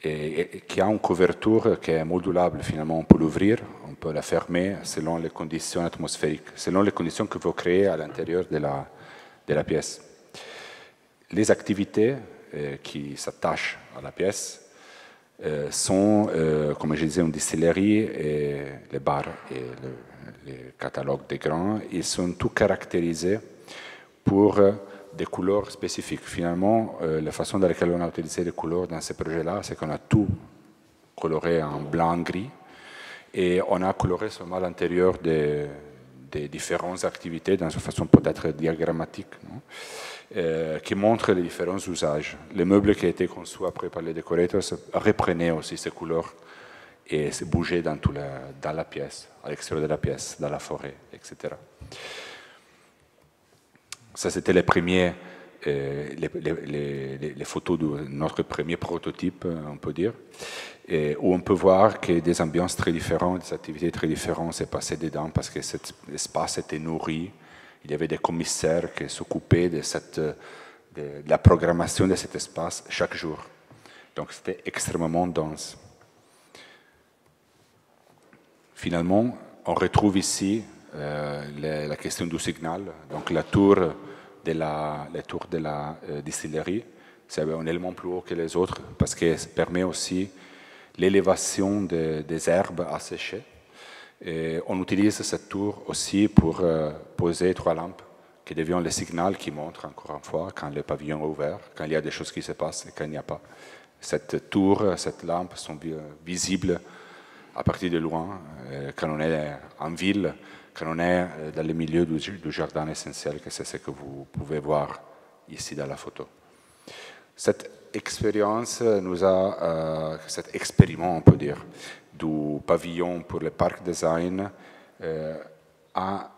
et qui a une couverture qui est modulable. Finalement, on peut l'ouvrir, on peut la fermer selon les conditions atmosphériques, selon les conditions que vous créez à l'intérieur de la pièce. Les activités qui s'attachent à la pièce sont, comme je disais, une distillerie, et les bars et les catalogues des grains. Ils sont tous caractérisés pour des couleurs spécifiques. Finalement, la façon dans laquelle on a utilisé les couleurs dans ces projets-là, c'est qu'on a tout coloré en blanc-gris, et on a coloré seulement l'intérieur des différentes activités dans une façon peut-être diagrammatique, non, qui montre les différents usages. Les meubles qui ont été conçus après par les décorateurs reprenaient aussi ces couleurs et se bougeaient dans la pièce, à l'extérieur de la pièce, dans la forêt, etc. Ça, c'était les photos de notre premier prototype, on peut dire, et où on peut voir que des ambiances très différentes, des activités très différentes s'est passé dedans, parce que cet espace était nourri. Il y avait des commissaires qui s'occupaient de la programmation de cet espace chaque jour. Donc c'était extrêmement dense. Finalement, on retrouve ici la question du signal. Donc la tour de la distillerie, c'est un élément plus haut que les autres, parce que ça permet aussi l'élévation des herbes à sécher. Et on utilise cette tour aussi pour poser 3 lampes qui deviennent le signal qui montre encore une fois quand le pavillon est ouvert, quand il y a des choses qui se passent et quand il n'y a pas. Cette tour, cette lampe sont visibles à partir de loin, quand on est en ville, quand on est dans le milieu du jardin essentiel, que c'est ce que vous pouvez voir ici dans la photo. Cette expérience cet expériment, on peut dire, du pavillon pour le parc design a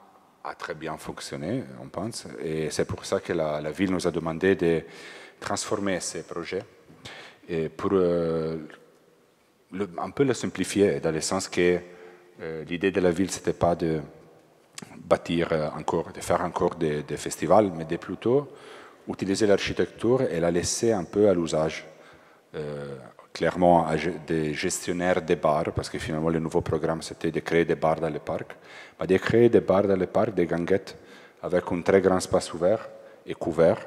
très bien fonctionné, on pense. Et c'est pour ça que la ville nous a demandé de transformer ces projets et pour un peu le simplifier, dans le sens que l'idée de la ville, ce n'était pas de bâtir encore, de faire encore des festivals, mais de plutôt utiliser l'architecture et la laisser un peu à l'usage, clairement des gestionnaires des bars, parce que finalement le nouveau programme c'était de créer des bars dans les parcs, mais de créer des bars dans les parcs, des ganguettes, avec un très grand espace ouvert et couvert,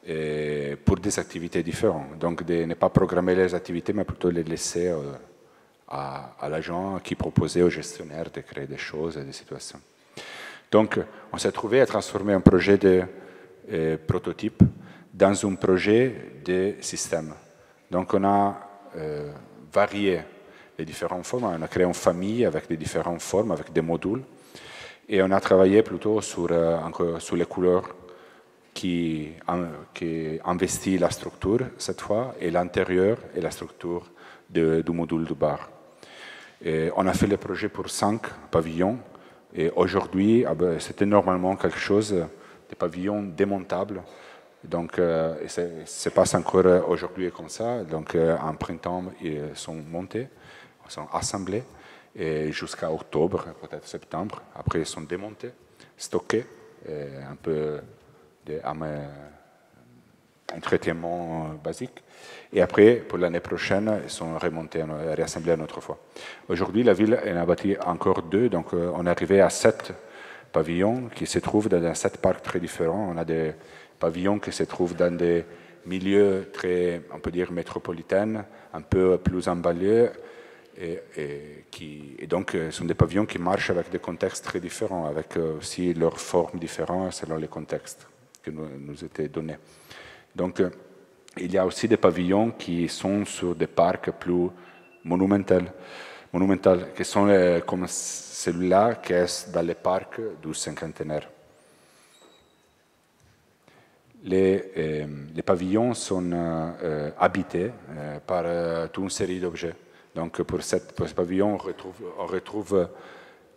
et pour des activités différentes. Donc de ne pas programmer les activités, mais plutôt les laisser à l'agent qui proposait aux gestionnaires de créer des choses et des situations. Donc on s'est trouvé à transformer un projet de prototype dans un projet de système. Donc on a varié les différentes formes, on a créé une famille avec des différentes formes, avec des modules, et on a travaillé plutôt sur les couleurs qui investissent la structure cette fois, et l'intérieur et la structure du module du bar. Et on a fait le projet pour 5 pavillons, et aujourd'hui, c'était normalement quelque chose, des pavillons démontables. Donc, ça se passe encore aujourd'hui comme ça. Donc, en printemps, ils sont montés, ils sont assemblés, et jusqu'à octobre, peut-être septembre. Après, ils sont démontés, stockés, un peu un traitement basique. Et après, pour l'année prochaine, ils sont remontés, réassemblés une autre fois. Aujourd'hui, la ville en a bâti encore 2, donc on est arrivé à 7 pavillons qui se trouvent dans 7 parcs très différents. On a des pavillons qui se trouvent dans des milieux très, on peut dire, métropolitains, un peu plus en banlieue, et donc ce sont des pavillons qui marchent avec des contextes très différents, avec aussi leurs formes différentes selon les contextes qui nous étaient donnés. Donc, il y a aussi des pavillons qui sont sur des parcs plus monumentaux, qui sont comme celui-là qui est dans les parcs du cinquantenaire. Les pavillons sont habités par toute une série d'objets. Donc, pour ce pavillon, on retrouve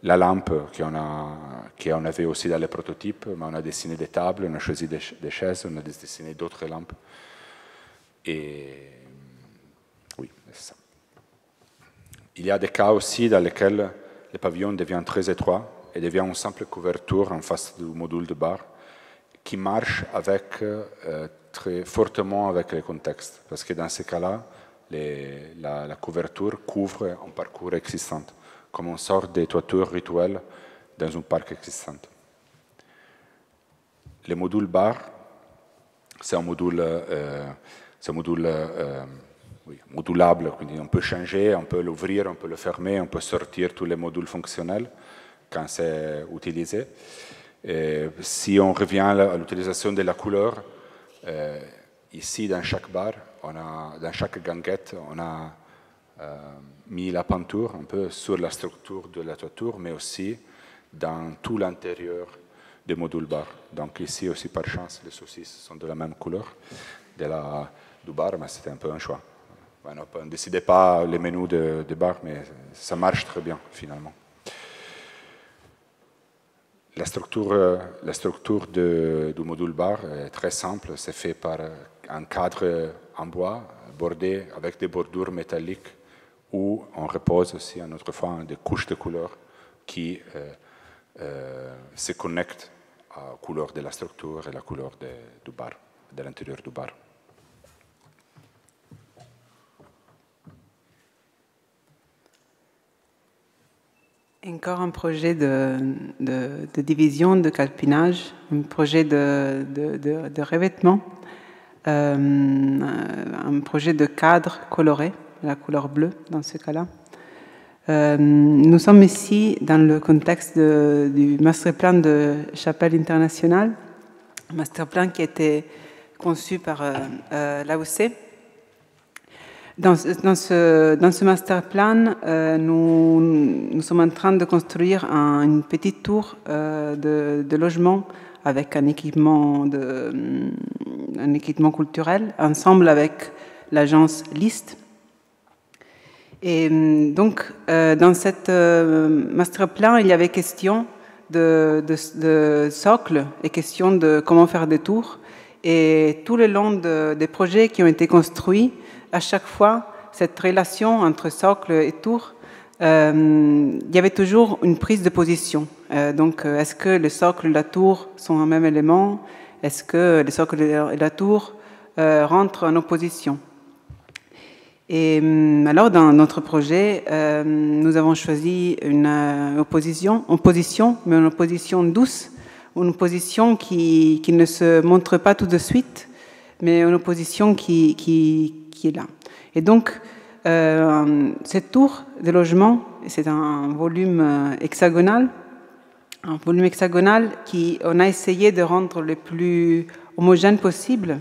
la lampe qu'on avait aussi dans les prototypes, mais on a dessiné des tables, on a choisi des chaises, on a dessiné d'autres lampes. Et oui, c'est ça. Il y a des cas aussi dans lesquels le pavillon devient très étroit et devient une simple couverture en face du module de bar qui marche très fortement avec le contexte. Parce que dans ces cas-là, la couverture couvre un parcours existant, comme une sorte de toiture rituelle dans un parc existant. Le module bar, c'est un module modulable, on peut changer, on peut l'ouvrir, on peut le fermer, on peut sortir tous les modules fonctionnels quand c'est utilisé. Et si on revient à l'utilisation de la couleur, ici dans chaque bar, dans chaque ganguette, on a mis la peinture un peu sur la structure de la toiture, mais aussi dans tout l'intérieur des modules bar. Donc ici aussi, par chance, les saucisses sont de la même couleur du bar, mais c'était un peu un choix. Bueno, on ne décidait pas les menus de bar, mais ça marche très bien finalement. La structure du module bar est très simple, c'est fait par un cadre en bois bordé avec des bordures métalliques où on repose aussi une autre fois des couches de couleurs qui se connectent à la couleur de la structure et la couleur du bar, de l'intérieur du bar. Encore un projet de division, de calpinage, un projet de revêtement, un projet de cadre coloré, la couleur bleue dans ce cas-là. Nous sommes ici dans le contexte du masterplan de Chapelle Internationale, un masterplan qui a été conçu par l'AOC. Dans ce master plan, nous sommes en train de construire une petite tour de logement avec un équipement un équipement culturel, ensemble avec l'agence LIST. Et donc, dans cette master plan, il y avait question de socle et question de comment faire des tours. Et tout le long des projets qui ont été construits, à chaque fois, cette relation entre socle et tour, il y avait toujours une prise de position. Donc, est-ce que le socle et la tour sont un même élément? Est-ce que le socle et la tour rentrent en opposition? Et alors, dans notre projet, nous avons choisi une opposition, mais une opposition douce, une opposition qui ne se montre pas tout de suite, mais une opposition qui est là. Et donc, cette tour de logement, c'est un volume hexagonal, on a essayé de rendre le plus homogène possible.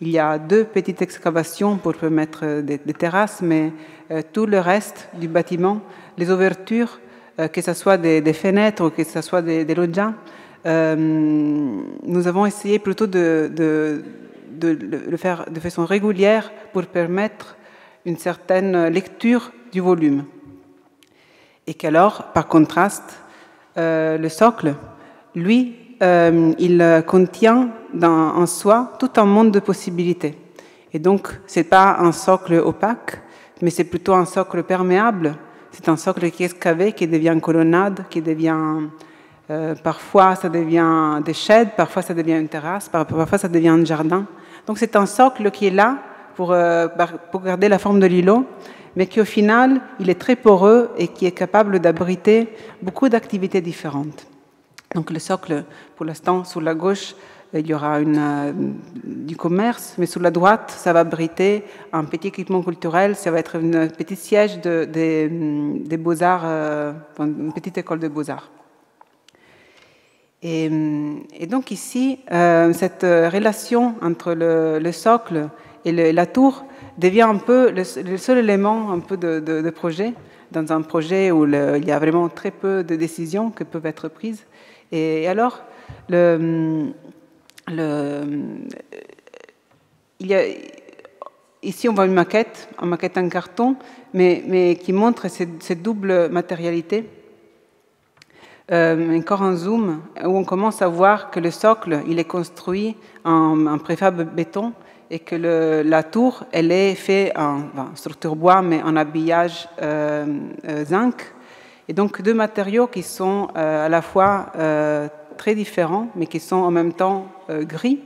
Il y a 2 petites excavations pour permettre des terrasses, mais tout le reste du bâtiment, les ouvertures, que ce soit des fenêtres ou que ce soit des loggias, nous avons essayé plutôt de le faire de façon régulière pour permettre une certaine lecture du volume. Et qu'alors, par contraste, le socle, lui, il contient en soi tout un monde de possibilités. Et donc, ce n'est pas un socle opaque, mais c'est plutôt un socle perméable. C'est un socle qui est excavé, qui devient colonnade, qui devient... parfois, ça devient des sheds, parfois, ça devient une terrasse, parfois, ça devient un jardin. Donc, c'est un socle qui est là pour garder la forme de l'îlot, mais qui, au final, il est très poreux et qui est capable d'abriter beaucoup d'activités différentes. Donc le socle, pour l'instant, sur la gauche, il y aura du commerce, mais sur la droite, ça va abriter un petit équipement culturel, ça va être un petit siège des beaux-arts, une petite école de beaux-arts. Et donc ici, cette relation entre le socle et la tour devient un peu le seul élément un peu de projet, dans un projet où il y a vraiment très peu de décisions qui peuvent être prises. Et alors, ici, on voit une maquette en carton, mais qui montre cette double matérialité. Encore un zoom, où on commence à voir que le socle, il est construit en préfab béton et que la tour, elle est faite en structure bois, mais en habillage zinc. Et donc, 2 matériaux qui sont à la fois très différents, mais qui sont en même temps gris,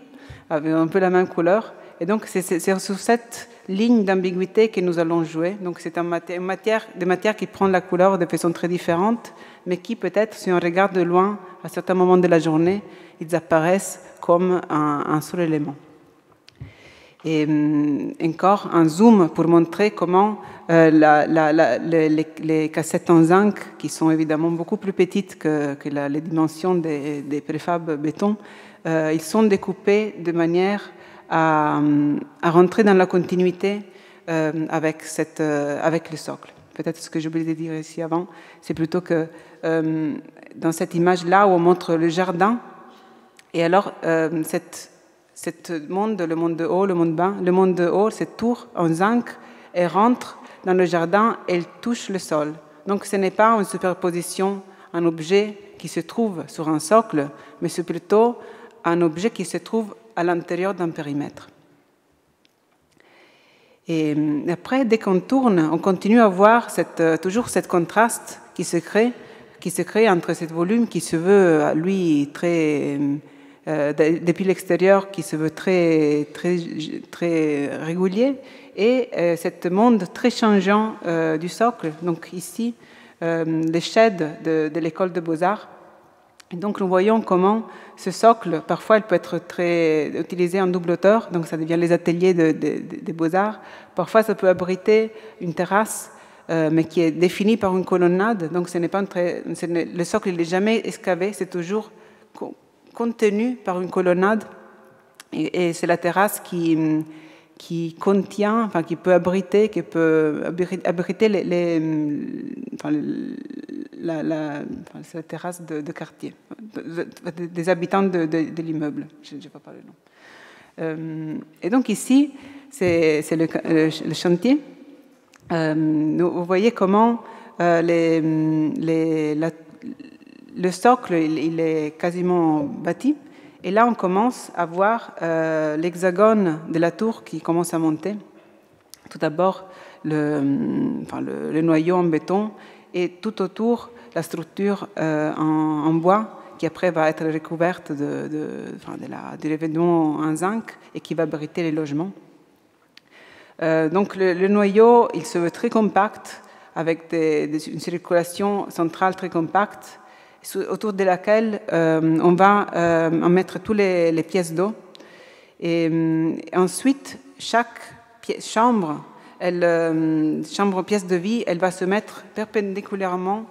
avec un peu la même couleur. Et donc, c'est sur cette ligne d'ambiguïté que nous allons jouer. Donc, c'est des matières qui prennent la couleur de façon très différente, mais qui peut-être, si on regarde de loin, à certains moments de la journée, ils apparaissent comme un seul élément. Et encore un zoom pour montrer comment les cassettes en zinc, qui sont évidemment beaucoup plus petites que les dimensions des préfabs béton, ils sont découpés de manière à rentrer dans la continuité avec le socle. Peut-être ce que j'ai oublié de dire ici avant, c'est plutôt que dans cette image-là où on montre le jardin, et alors le monde de haut, le monde bas, le monde de haut, cette tour en zinc, elle rentre dans le jardin, elle touche le sol. Donc ce n'est pas une superposition, un objet qui se trouve sur un socle, mais c'est plutôt un objet qui se trouve à l'intérieur d'un périmètre. Et après, dès qu'on tourne, on continue à voir toujours ce contraste qui se crée entre ce volume qui se veut, lui, très... depuis l'extérieur, qui se veut très, très, très régulier, et ce monde très changeant du socle. Donc ici, les sheds de l'école de Beaux-Arts. Et donc nous voyons comment ce socle, parfois, il peut être utilisé en double hauteur, donc ça devient les ateliers des Beaux-Arts. Parfois, ça peut abriter une terrasse, mais qui est définie par une colonnade. Donc le socle, il n'est jamais excavé, c'est toujours contenu par une colonnade, et c'est la terrasse qui contient, enfin qui peut abriter, c'est la terrasse de quartier, des habitants de l'immeuble. Je n'ai pas parlé le nom. Et donc ici, c'est le chantier. Vous voyez comment le socle il est quasiment bâti. Et là, on commence à voir l'hexagone de la tour qui commence à monter. Tout d'abord, le noyau en béton et tout autour, la structure en bois qui après va être recouverte de revêtement en zinc et qui va abriter les logements. Donc le noyau, il se veut très compact, avec une circulation centrale très compacte, autour de laquelle on va en mettre toutes les pièces d'eau. Et ensuite, chaque chambre, pièce de vie, elle va se mettre perpendiculairement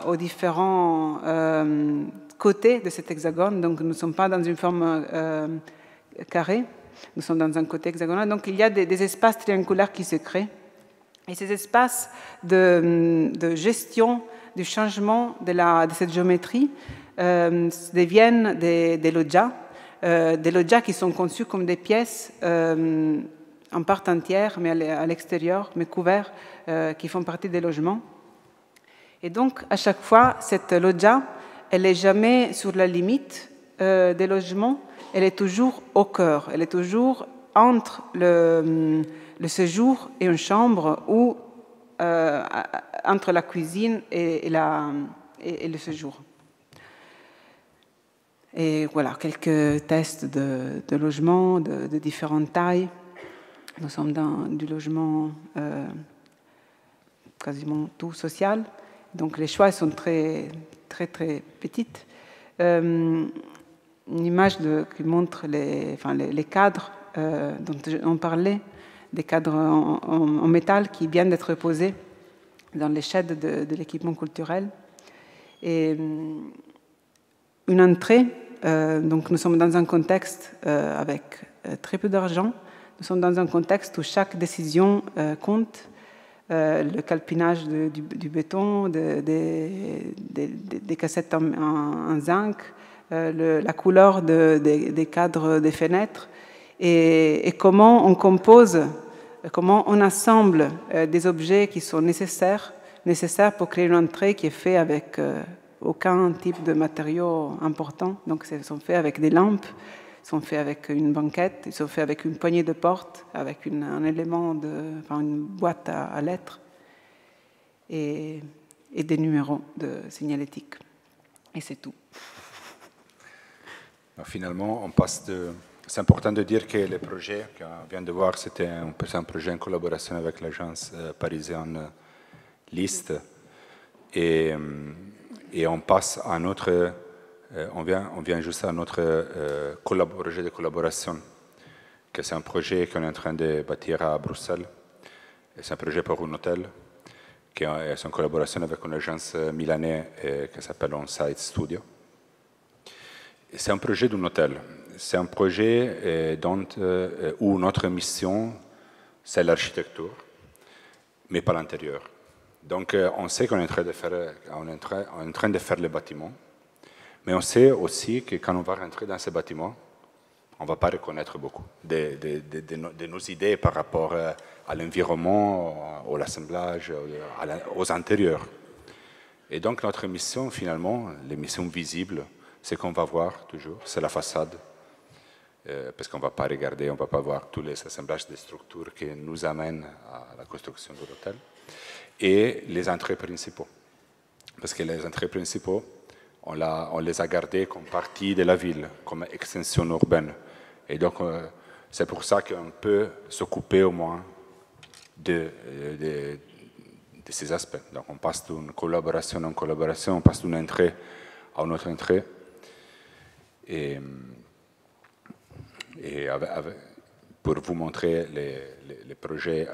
aux différents côtés de cet hexagone. Donc nous ne sommes pas dans une forme carrée, nous sommes dans un côté hexagonal. Donc il y a des espaces triangulaires qui se créent. Et ces espaces de gestion du changement de cette géométrie deviennent des loggias qui sont conçus comme des pièces en part entière, mais à l'extérieur, mais couverts, qui font partie des logements. Et donc, à chaque fois, cette loggia, elle n'est jamais sur la limite des logements, elle est toujours au cœur, elle est toujours entre le séjour et une chambre ou entre la cuisine et le séjour. Et voilà, quelques tests de logement de différentes tailles. Nous sommes dans du logement quasiment tout social. Donc les choix sont très, très, très petites. Une image qui montre les cadres dont on parlait, des cadres en métal qui viennent d'être posés dans les sheds de l'équipement culturel. Et une entrée, donc nous sommes dans un contexte avec très peu d'argent. Nous sommes dans un contexte où chaque décision compte. Le calpinage du béton, des cassettes en zinc, la couleur des cadres des fenêtres et comment on compose, comment on assemble des objets qui sont nécessaires pour créer une entrée qui est faite avec aucun type de matériaux important. Donc, ils sont faits avec des lampes, ils sont faits avec une banquette, ils sont faits avec une poignée de porte, avec un élément une boîte à lettres et des numéros de signalétique. Et c'est tout. Finalement, on passe c'est important de dire que le projet qu'on vient de voir, c'était un projet en collaboration avec l'agence parisienne LIST. Et on passe à notre... on vient juste à notre projet de collaboration, que c'est un projet qu'on est en train de bâtir à Bruxelles. C'est un projet pour un hôtel, qui est en collaboration avec une agence milanaise qui s'appelle On-Site Studio. C'est un projet d'un hôtel. C'est un projet où notre mission, c'est l'architecture, mais pas l'intérieur. Donc, on sait qu'on est en train de faire les bâtiments, mais on sait aussi que quand on va rentrer dans ces bâtiments, on ne va pas reconnaître beaucoup de nos idées par rapport à l'environnement, à l'assemblage, aux intérieurs. Et donc, notre mission, finalement, les missions visibles, c'est qu'on va voir toujours, c'est la façade, parce qu'on ne va pas regarder, on ne va pas voir tous les assemblages de structures qui nous amènent à la construction de l'hôtel, et les entrées principaux. Parce que les entrées principaux, on les a gardées comme partie de la ville, comme extension urbaine. Et donc, c'est pour ça qu'on peut s'occuper au moins de ces aspects. Donc, on passe d'une collaboration en collaboration, on passe d'une entrée à une autre entrée. Et pour vous montrer les projets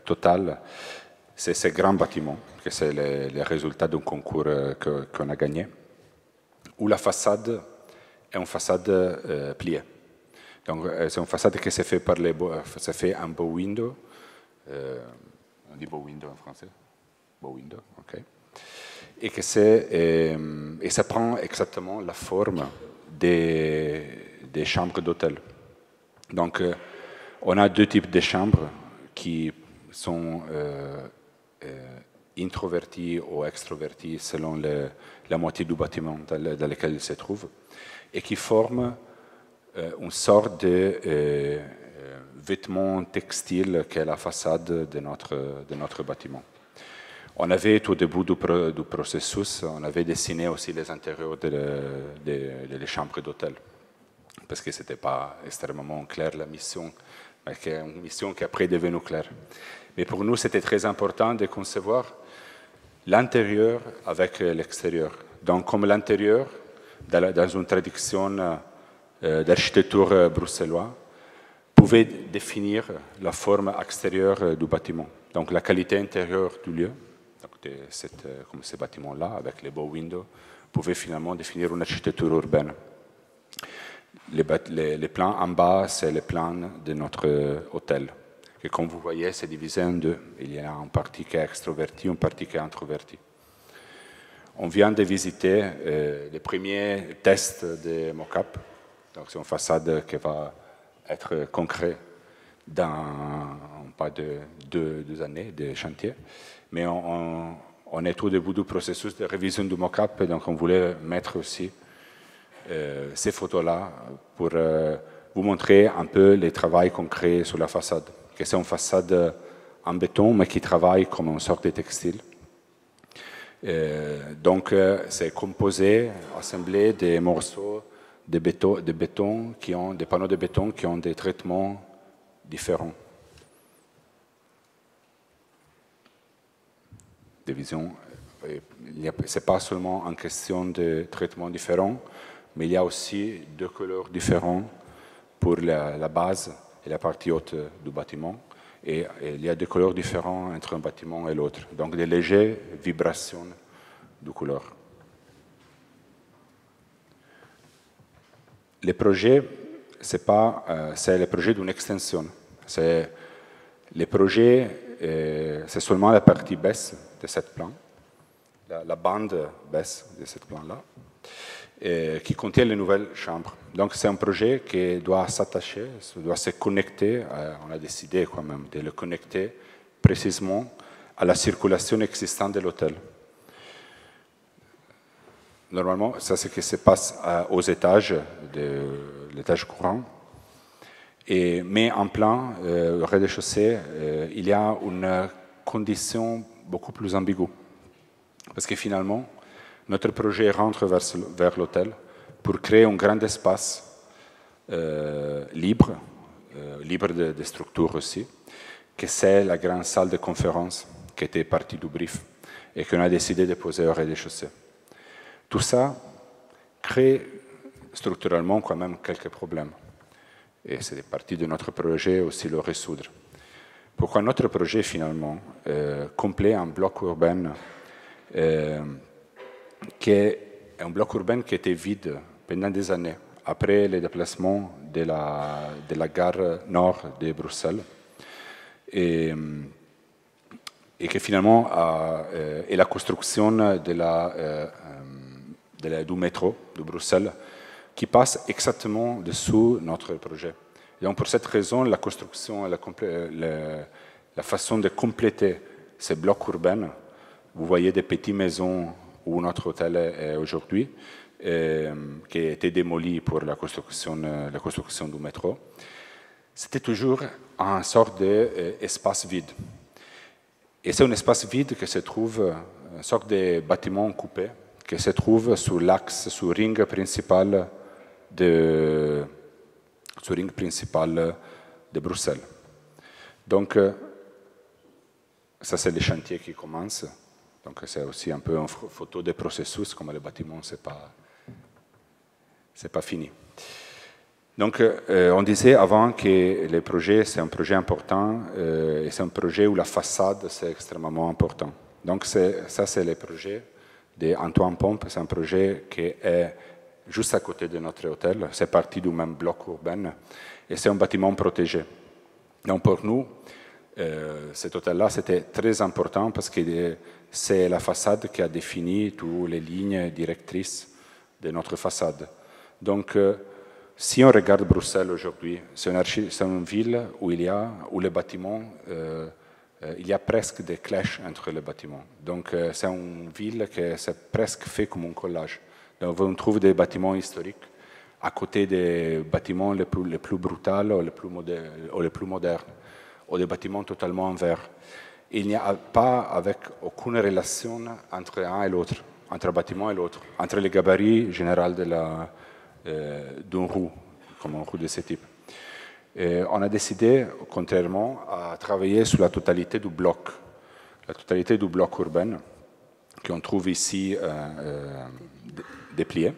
total, c'est ce grand bâtiment, que c'est le résultat d'un concours qu'on a gagné, où la façade est une façade pliée. Donc, c'est une façade qui s'est faite en bow window. On dit bow window en français? Bow window, ok. Et ça prend exactement la forme des chambres d'hôtel. Donc, on a deux types de chambres qui sont introverties ou extroverties selon la moitié du bâtiment dans lequel ils se trouvent, et qui forment une sorte de vêtement textile qui est la façade de notre bâtiment. On avait, tout au début du processus, on avait dessiné aussi les intérieurs des chambres d'hôtel, parce que ce n'était pas extrêmement clair la mission, mais qui est une mission qui après est devenue claire. Mais pour nous, c'était très important de concevoir l'intérieur avec l'extérieur. Donc, comme l'intérieur, dans une traduction d'architecture bruxelloise, pouvait définir la forme extérieure du bâtiment. Donc, la qualité intérieure du lieu, comme ces bâtiments-là, avec les beaux windows, pouvait finalement définir une architecture urbaine. Les plans en bas, c'est les plans de notre hôtel. Et comme vous voyez, c'est divisé en deux. Il y a une partie qui est extrovertie, une partie qui est introvertie. On vient de visiter les premiers tests de mock-up. Donc, c'est une façade qui va être concrète dans pas de 2 années de chantier. Mais on est au début du processus de révision du mock-up, donc on voulait mettre aussi ces photos-là pour vous montrer un peu les travaux concrets sur la façade. Que c'est une façade en béton, mais qui travaille comme une sorte de textile. Donc, c'est composé, assemblé des morceaux de béton qui ont des panneaux de béton qui ont des traitements différents. Division. Ce n'est pas seulement en question de traitements différents, mais il y a aussi 2 couleurs différentes pour la base et la partie haute du bâtiment. Et il y a 2 couleurs différentes entre un bâtiment et l'autre. Donc, des légères vibrations de couleurs. Les projets, c'est le projet d'une extension. C'est les projets, c'est seulement la partie basse de cette plan, la bande basse de cette plan-là, qui contient les nouvelles chambres. Donc c'est un projet qui doit s'attacher, doit se connecter, on a décidé quand même de le connecter précisément à la circulation existante de l'hôtel. Normalement, ça c'est ce qui se passe aux étages, de l'étage courant. Mais en plein rez-de-chaussée, il y a une condition beaucoup plus ambiguë. Parce que finalement, notre projet rentre vers l'hôtel pour créer un grand espace libre de structure aussi, que c'est la grande salle de conférence qui était partie du brief et qu'on a décidé de poser au rez-de-chaussée. Tout ça crée structurellement quand même quelques problèmes. Et c'est partie de notre projet aussi le résoudre. Pourquoi notre projet finalement complet en bloc urbain, qui est un bloc urbain qui était vide pendant des années, après le déplacement de la gare nord de Bruxelles, et que finalement est la construction du métro de Bruxelles, qui passe exactement dessous notre projet. Et donc pour cette raison, la construction, la façon de compléter ces blocs urbains, vous voyez des petites maisons où notre hôtel est aujourd'hui, qui a été démoli pour la construction du métro, c'était toujours une sorte d'espace vide. Et c'est un espace vide qui se trouve, une sorte de bâtiment coupé, qui se trouve sur l'axe, sur le ring principal de Bruxelles. Donc, ça c'est le chantier qui commence. Donc c'est aussi un peu une photo des processus, comme le bâtiment, c'est pas fini. Donc, on disait avant que le projet, c'est un projet important, et c'est un projet où la façade, c'est extrêmement important. Donc, ça, c'est le projet d'Antoine Pompe. C'est un projet qui est juste à côté de notre hôtel. C'est parti du même bloc urbain, et c'est un bâtiment protégé. Donc, pour nous, cet hôtel-là, c'était très important parce que c'est la façade qui a défini toutes les lignes directrices de notre façade. Donc, Si on regarde Bruxelles aujourd'hui, c'est une ville où il y a presque des cloches entre les bâtiments. Donc c'est une ville qui c'est presque fait comme un collage. Donc on trouve des bâtiments historiques à côté des bâtiments les plus brutals ou les plus modernes, ou des bâtiments totalement en verre. Il n'y a pas avec aucune relation entre un et l'autre, entre un bâtiment et l'autre, entre les gabarits généraux d'une roue, comme une roue de ce type. Et on a décidé, contrairement, à travailler sur la totalité du bloc urbain, qu'on trouve ici déplié.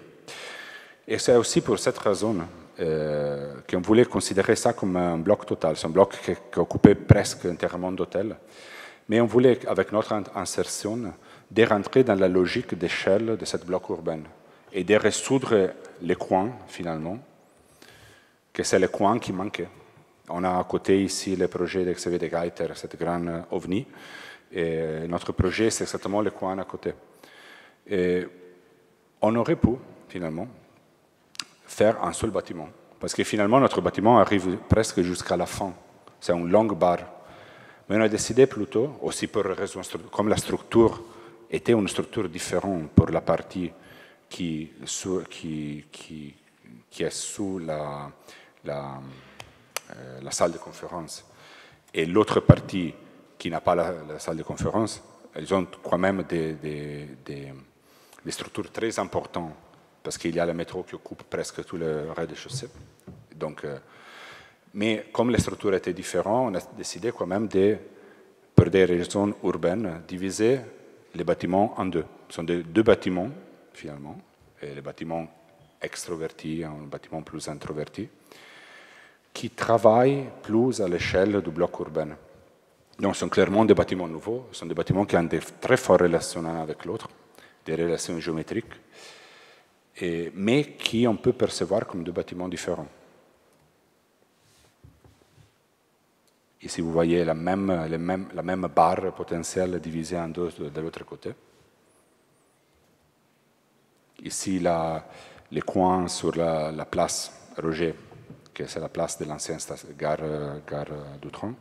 Et c'est aussi pour cette raison qu'on voulait considérer ça comme un bloc total. C'est un bloc qui occupait presque entièrement d'hôtels. Mais on voulait, avec notre insertion, de rentrer dans la logique d'échelle de ce bloc urbain et de résoudre les coins, finalement, que c'est les coins qui manquaient. On a à côté ici le projet de Xavier de Gaiter, cette grande ovni, et notre projet, c'est exactement les coins à côté. Et on aurait pu, finalement, faire un seul bâtiment. Parce que finalement, notre bâtiment arrive presque jusqu'à la fin. C'est une longue barre. Mais on a décidé plutôt, aussi pour raison, comme la structure était une structure différente pour la partie qui est sous la salle de conférence et l'autre partie qui n'a pas la salle de conférence, elles ont quand même des structures très importantes parce qu'il y a le métro qui occupe presque tout le rez-de-chaussée. Donc, mais comme les structures étaient différentes, on a décidé quand même pour des raisons urbaines, diviser les bâtiments en deux. Ce sont deux bâtiments, finalement, et les bâtiments extrovertis et un bâtiment plus introverti, qui travaillent plus à l'échelle du bloc urbain. Donc, ce sont clairement des bâtiments nouveaux, ce sont des bâtiments qui ont de très fortes relations l'un avec l'autre, des relations géométriques, mais qui on peut percevoir comme deux bâtiments différents. Ici, vous voyez la même barre potentielle divisée en deux de l'autre côté. Ici, les coins sur la place Roger, que c'est la place de l'ancienne gare d'Outron,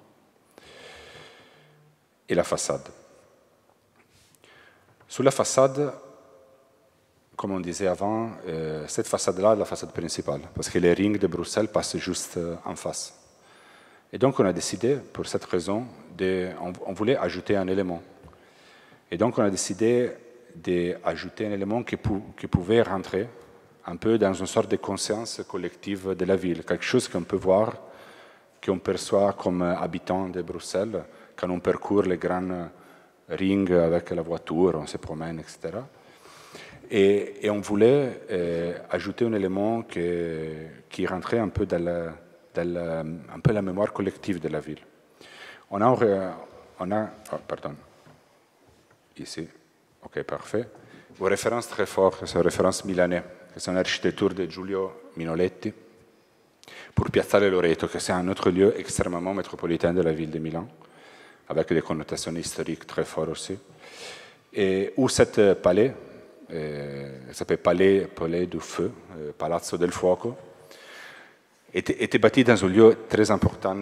et la façade. Sur la façade, comme on disait avant, cette façade-là est la façade principale, parce que les rings de Bruxelles passent juste en face. Et donc, on a décidé, pour cette raison, on voulait ajouter un élément. Et donc, on a décidé d'ajouter un élément qui pouvait rentrer un peu dans une sorte de conscience collective de la ville, quelque chose qu'on peut voir, qu'on perçoit comme habitant de Bruxelles, quand on parcourt les grands rings avec la voiture, on se promène, etc. Et on voulait ajouter un élément qui rentrait un peu dans un peu la mémoire collective de la ville. Pardon. Ici. OK, parfait. Une référence très forte, c'est une référence milanais, c'est une architecture de Giulio Minoletti pour Piazzale Loreto, que c'est un autre lieu extrêmement métropolitain de la ville de Milan, avec des connotations historiques très fortes aussi. Et où cet palais, s'appelle Palais du Feu, Palazzo del Fuoco, était bâti dans un lieu très important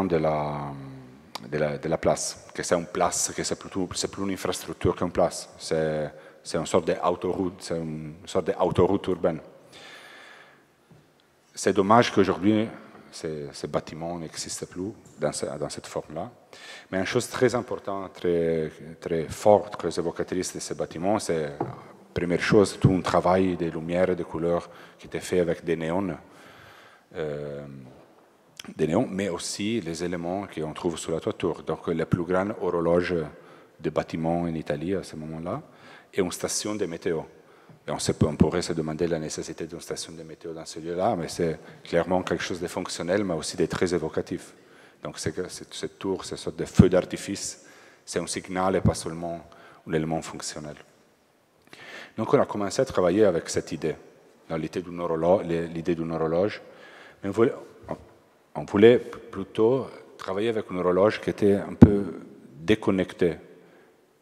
de la place, que c'est une place, que c'est plus une infrastructure qu'une place. C'est une sorte d'autoroute urbaine. C'est dommage qu'aujourd'hui, ces bâtiments n'existent plus dans cette forme-là. Mais une chose très importante, très, très forte, très évocatrice de ces bâtiments, c'est, première chose, tout un travail de lumière et de couleurs qui était fait avec des néons, mais aussi les éléments qu'on trouve sur la toiture. Donc, la plus grande horloge de bâtiments en Italie à ce moment-là, et une station de météo. Et on pourrait se demander la nécessité d'une station de météo dans ce lieu-là, mais c'est clairement quelque chose de fonctionnel, mais aussi de très évocatif. Donc, cette tour, cette sorte de feu d'artifice, c'est un signal et pas seulement un élément fonctionnel. Donc, on a commencé à travailler avec cette idée, l'idée d'une horloge. Mais on voulait plutôt travailler avec une horloge qui était un peu déconnectée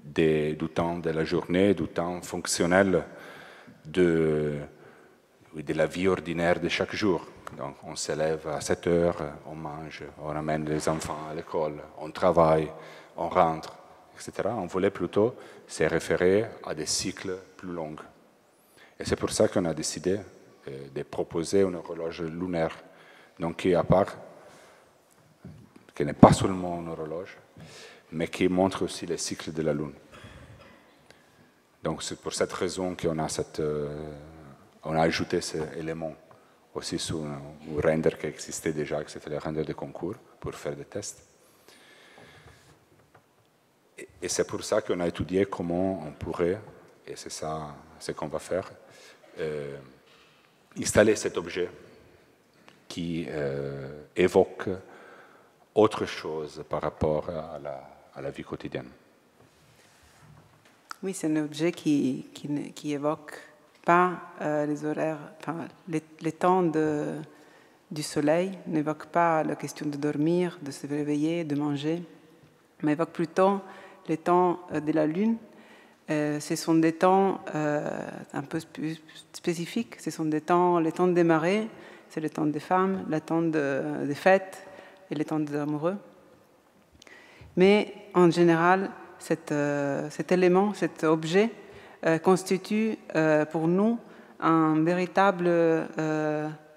du temps de la journée, du temps fonctionnel de la vie ordinaire de chaque jour. Donc on se lève à 7 heures, on mange, on ramène les enfants à l'école, on travaille, on rentre, etc. On voulait plutôt se référer à des cycles plus longs. Et c'est pour ça qu'on a décidé de proposer une horloge lunaire, donc qui n'est pas seulement une horloge, mais qui montre aussi les cycles de la Lune. Donc c'est pour cette raison qu'on a, on a ajouté cet élément aussi sur un render qui existait déjà, que c'était le render de concours, pour faire des tests. Et c'est pour ça qu'on a étudié comment on pourrait, et c'est ça ce qu'on va faire, installer cet objet qui évoque autre chose par rapport à la vie quotidienne. Oui, c'est un objet qui évoque pas les horaires, enfin, les temps du soleil, n'évoque pas la question de dormir, de se réveiller, de manger, mais évoque plutôt les temps de la Lune. Ce sont des temps un peu plus spécifiques, ce sont les temps des marées, c'est le temps des femmes, le temps des fêtes et le temps des amoureux. Mais en général, cet élément, cet objet, constitue pour nous un véritable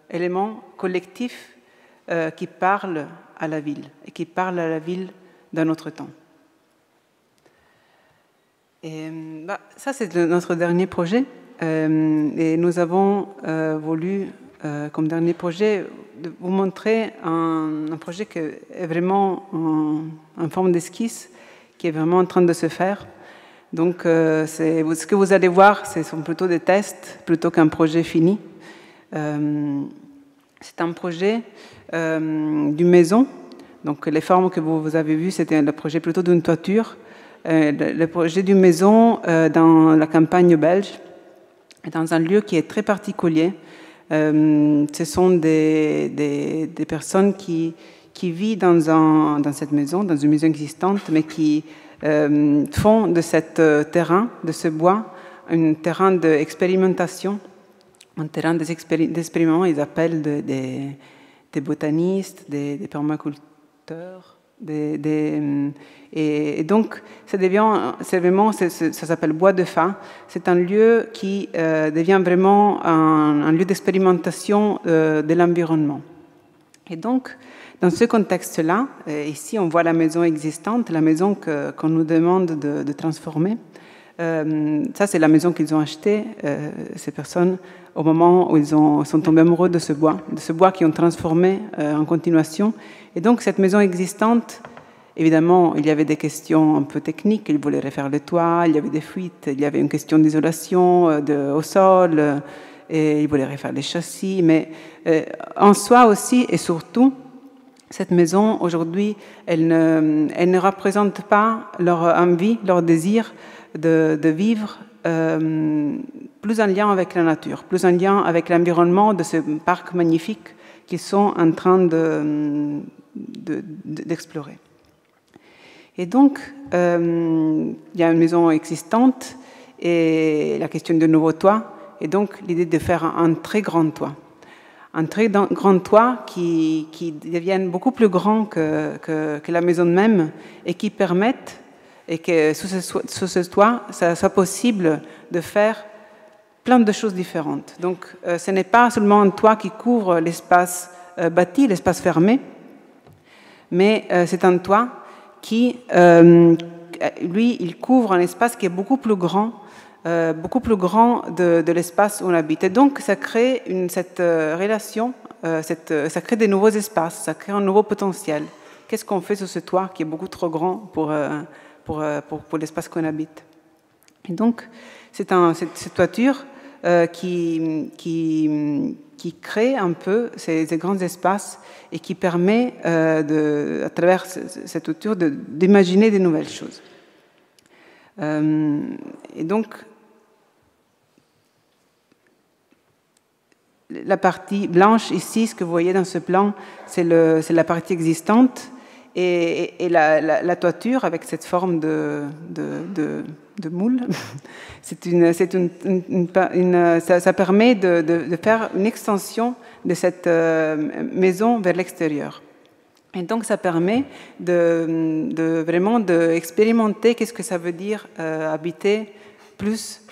élément collectif qui parle à la ville et qui parle à la ville d'un autre temps. Et, ça, c'est notre dernier projet. Et nous avons voulu, comme dernier projet, de vous montrer un projet qui est vraiment en forme d'esquisse, qui est vraiment en train de se faire. Donc, ce que vous allez voir, ce sont plutôt des tests, plutôt qu'un projet fini. C'est un projet d'une maison. Donc, les formes que vous avez vues, c'était le projet plutôt d'une toiture. Le projet d'une maison dans la campagne belge, dans un lieu qui est très particulier. Ce sont des personnes qui vivent dans cette maison, dans une maison existante, mais qui font de ce terrain, de ce bois, un terrain d'expérimentation, un terrain d'expériment. Ils appellent des botanistes, des permaculteurs. Et donc, ça s'appelle Bois de Fa. C'est un lieu qui devient vraiment un lieu d'expérimentation de l'environnement. Et donc, dans ce contexte-là, ici on voit la maison existante, la maison qu'on nous demande de transformer. Ça, c'est la maison qu'ils ont achetée, ces personnes, au moment où ils sont tombés amoureux de ce bois qu'ils ont transformé en continuation. Et donc, cette maison existante, évidemment, il y avait des questions un peu techniques. Ils voulaient refaire le toit, il y avait des fuites, il y avait une question d'isolation au sol, et ils voulaient refaire les châssis. Mais en soi aussi, et surtout, cette maison, aujourd'hui, elle ne représente pas leur envie, leur désir de vivre plus en lien avec la nature, plus en lien avec l'environnement de ce parc magnifique qu'ils sont en train d'explorer. Et donc, il y a une maison existante et la question de nouveau toit, et donc l'idée de faire un très grand toit. Un très grand toit qui devienne beaucoup plus grand que la maison même et qui permette, et que sous ce toit, ça soit possible de faire plein de choses différentes. Donc, ce n'est pas seulement un toit qui couvre l'espace bâti, l'espace fermé, mais c'est un toit qui, lui, il couvre un espace qui est beaucoup plus grand de l'espace où on habite. Et donc, ça crée cette relation, ça crée des nouveaux espaces, ça crée un nouveau potentiel. Qu'est-ce qu'on fait sur ce toit qui est beaucoup trop grand pour l'espace qu'on habite? Et donc, c'est cette toiture qui crée un peu ces grands espaces et qui permet, à travers cette toiture, d'imaginer des nouvelles choses. Et donc, la partie blanche ici, ce que vous voyez dans ce plan, c'est la partie existante. et la toiture avec cette forme de moule. Ça permet de faire une extension de cette maison vers l'extérieur. Et donc ça permet vraiment d'expérimenter qu'est-ce que ça veut dire habiter plus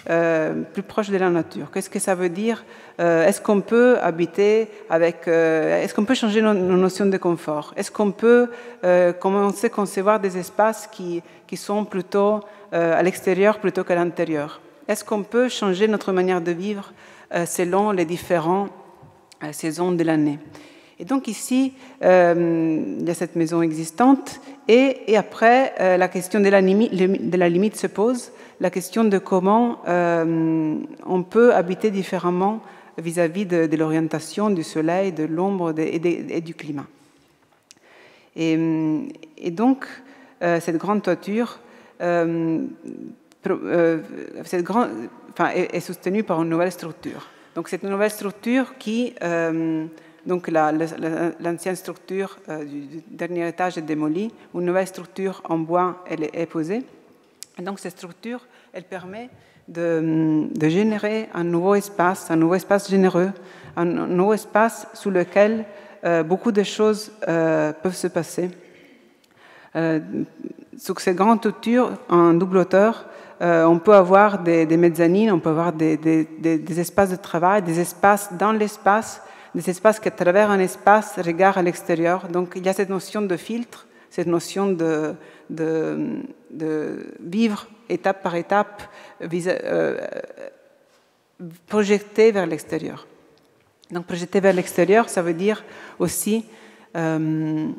proche de la nature. Qu'est-ce que ça veut dire? Est-ce qu'on peut habiter avec... est-ce qu'on peut changer nos notions de confort? Est-ce qu'on peut commencer à concevoir des espaces qui sont plutôt à l'extérieur plutôt qu'à l'intérieur? Est-ce qu'on peut changer notre manière de vivre selon les différentes saisons de l'année? Et donc ici, il y a cette maison existante et après, la question de la limite se pose, la question de comment on peut habiter différemment vis-à-vis de l'orientation, du soleil, de l'ombre et du climat. Et donc, cette grande toiture est soutenue par une nouvelle structure. Donc c'est une nouvelle structure qui... donc l'ancienne structure du dernier étage est démolie, une nouvelle structure en bois elle est posée. Et donc cette structure, elle permet de générer un nouveau espace généreux, un nouveau espace sous lequel beaucoup de choses peuvent se passer. Sur ces grandes toitures en double hauteur, on peut avoir des mezzanines, on peut avoir des espaces de travail, des espaces dans l'espace, des espaces qui, à travers un espace, regardent à l'extérieur. Donc, il y a cette notion de filtre, cette notion de vivre étape par étape, projeté vers l'extérieur. Donc, projeté vers l'extérieur, ça veut dire aussi, oui,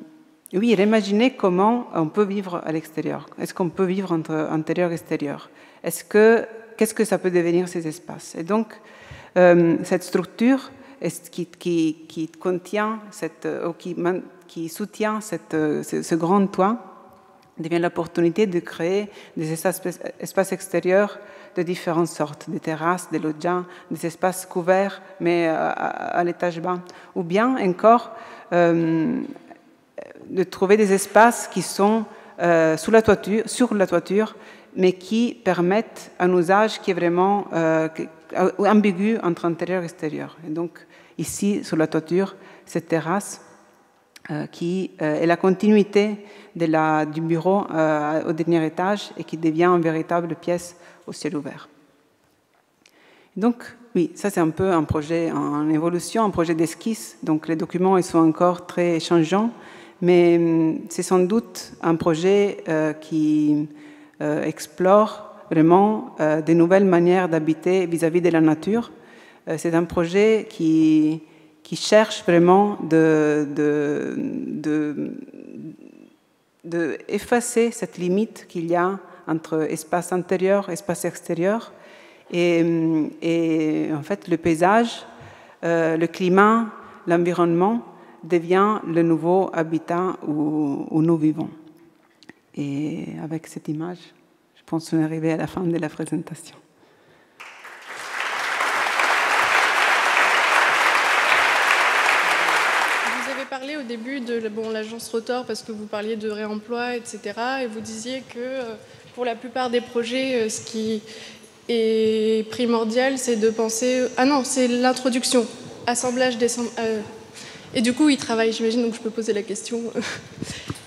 imaginer comment on peut vivre à l'extérieur. Est-ce qu'on peut vivre entre intérieur et extérieur? Qu'est-ce que ça peut devenir ces espaces? Et donc, cette structure qui contient qui soutient ce grand toit devient l'opportunité de créer des espaces extérieurs de différentes sortes, des terrasses, des loggias, des espaces couverts mais à l'étage bas, ou bien encore de trouver des espaces qui sont sur la toiture, mais qui permettent un usage qui est vraiment ambigu entre intérieur et extérieur. Et donc, ici, sur la toiture, cette terrasse qui est la continuité du bureau au dernier étage et qui devient une véritable pièce au ciel ouvert. Donc, oui, ça c'est un peu un projet en évolution, un projet d'esquisse. Donc, les documents ils sont encore très changeants, mais c'est sans doute un projet qui explore vraiment de nouvelles manières d'habiter vis-à-vis de la nature. C'est un projet qui cherche vraiment de effacer cette limite qu'il y a entre espace intérieur et espace extérieur. Et en fait, le paysage, le climat, l'environnement devient le nouveau habitat où nous vivons. Et avec cette image, je pense qu'on est arrivé à la fin de la présentation. Vous avez parlé au début de l'agence Rotor parce que vous parliez de réemploi, etc. Et vous disiez que pour la plupart des projets, ce qui est primordial, c'est de penser... Ah non, c'est l'introduction, assemblage, et du coup, ils travaillent, j'imagine, donc je peux poser la question.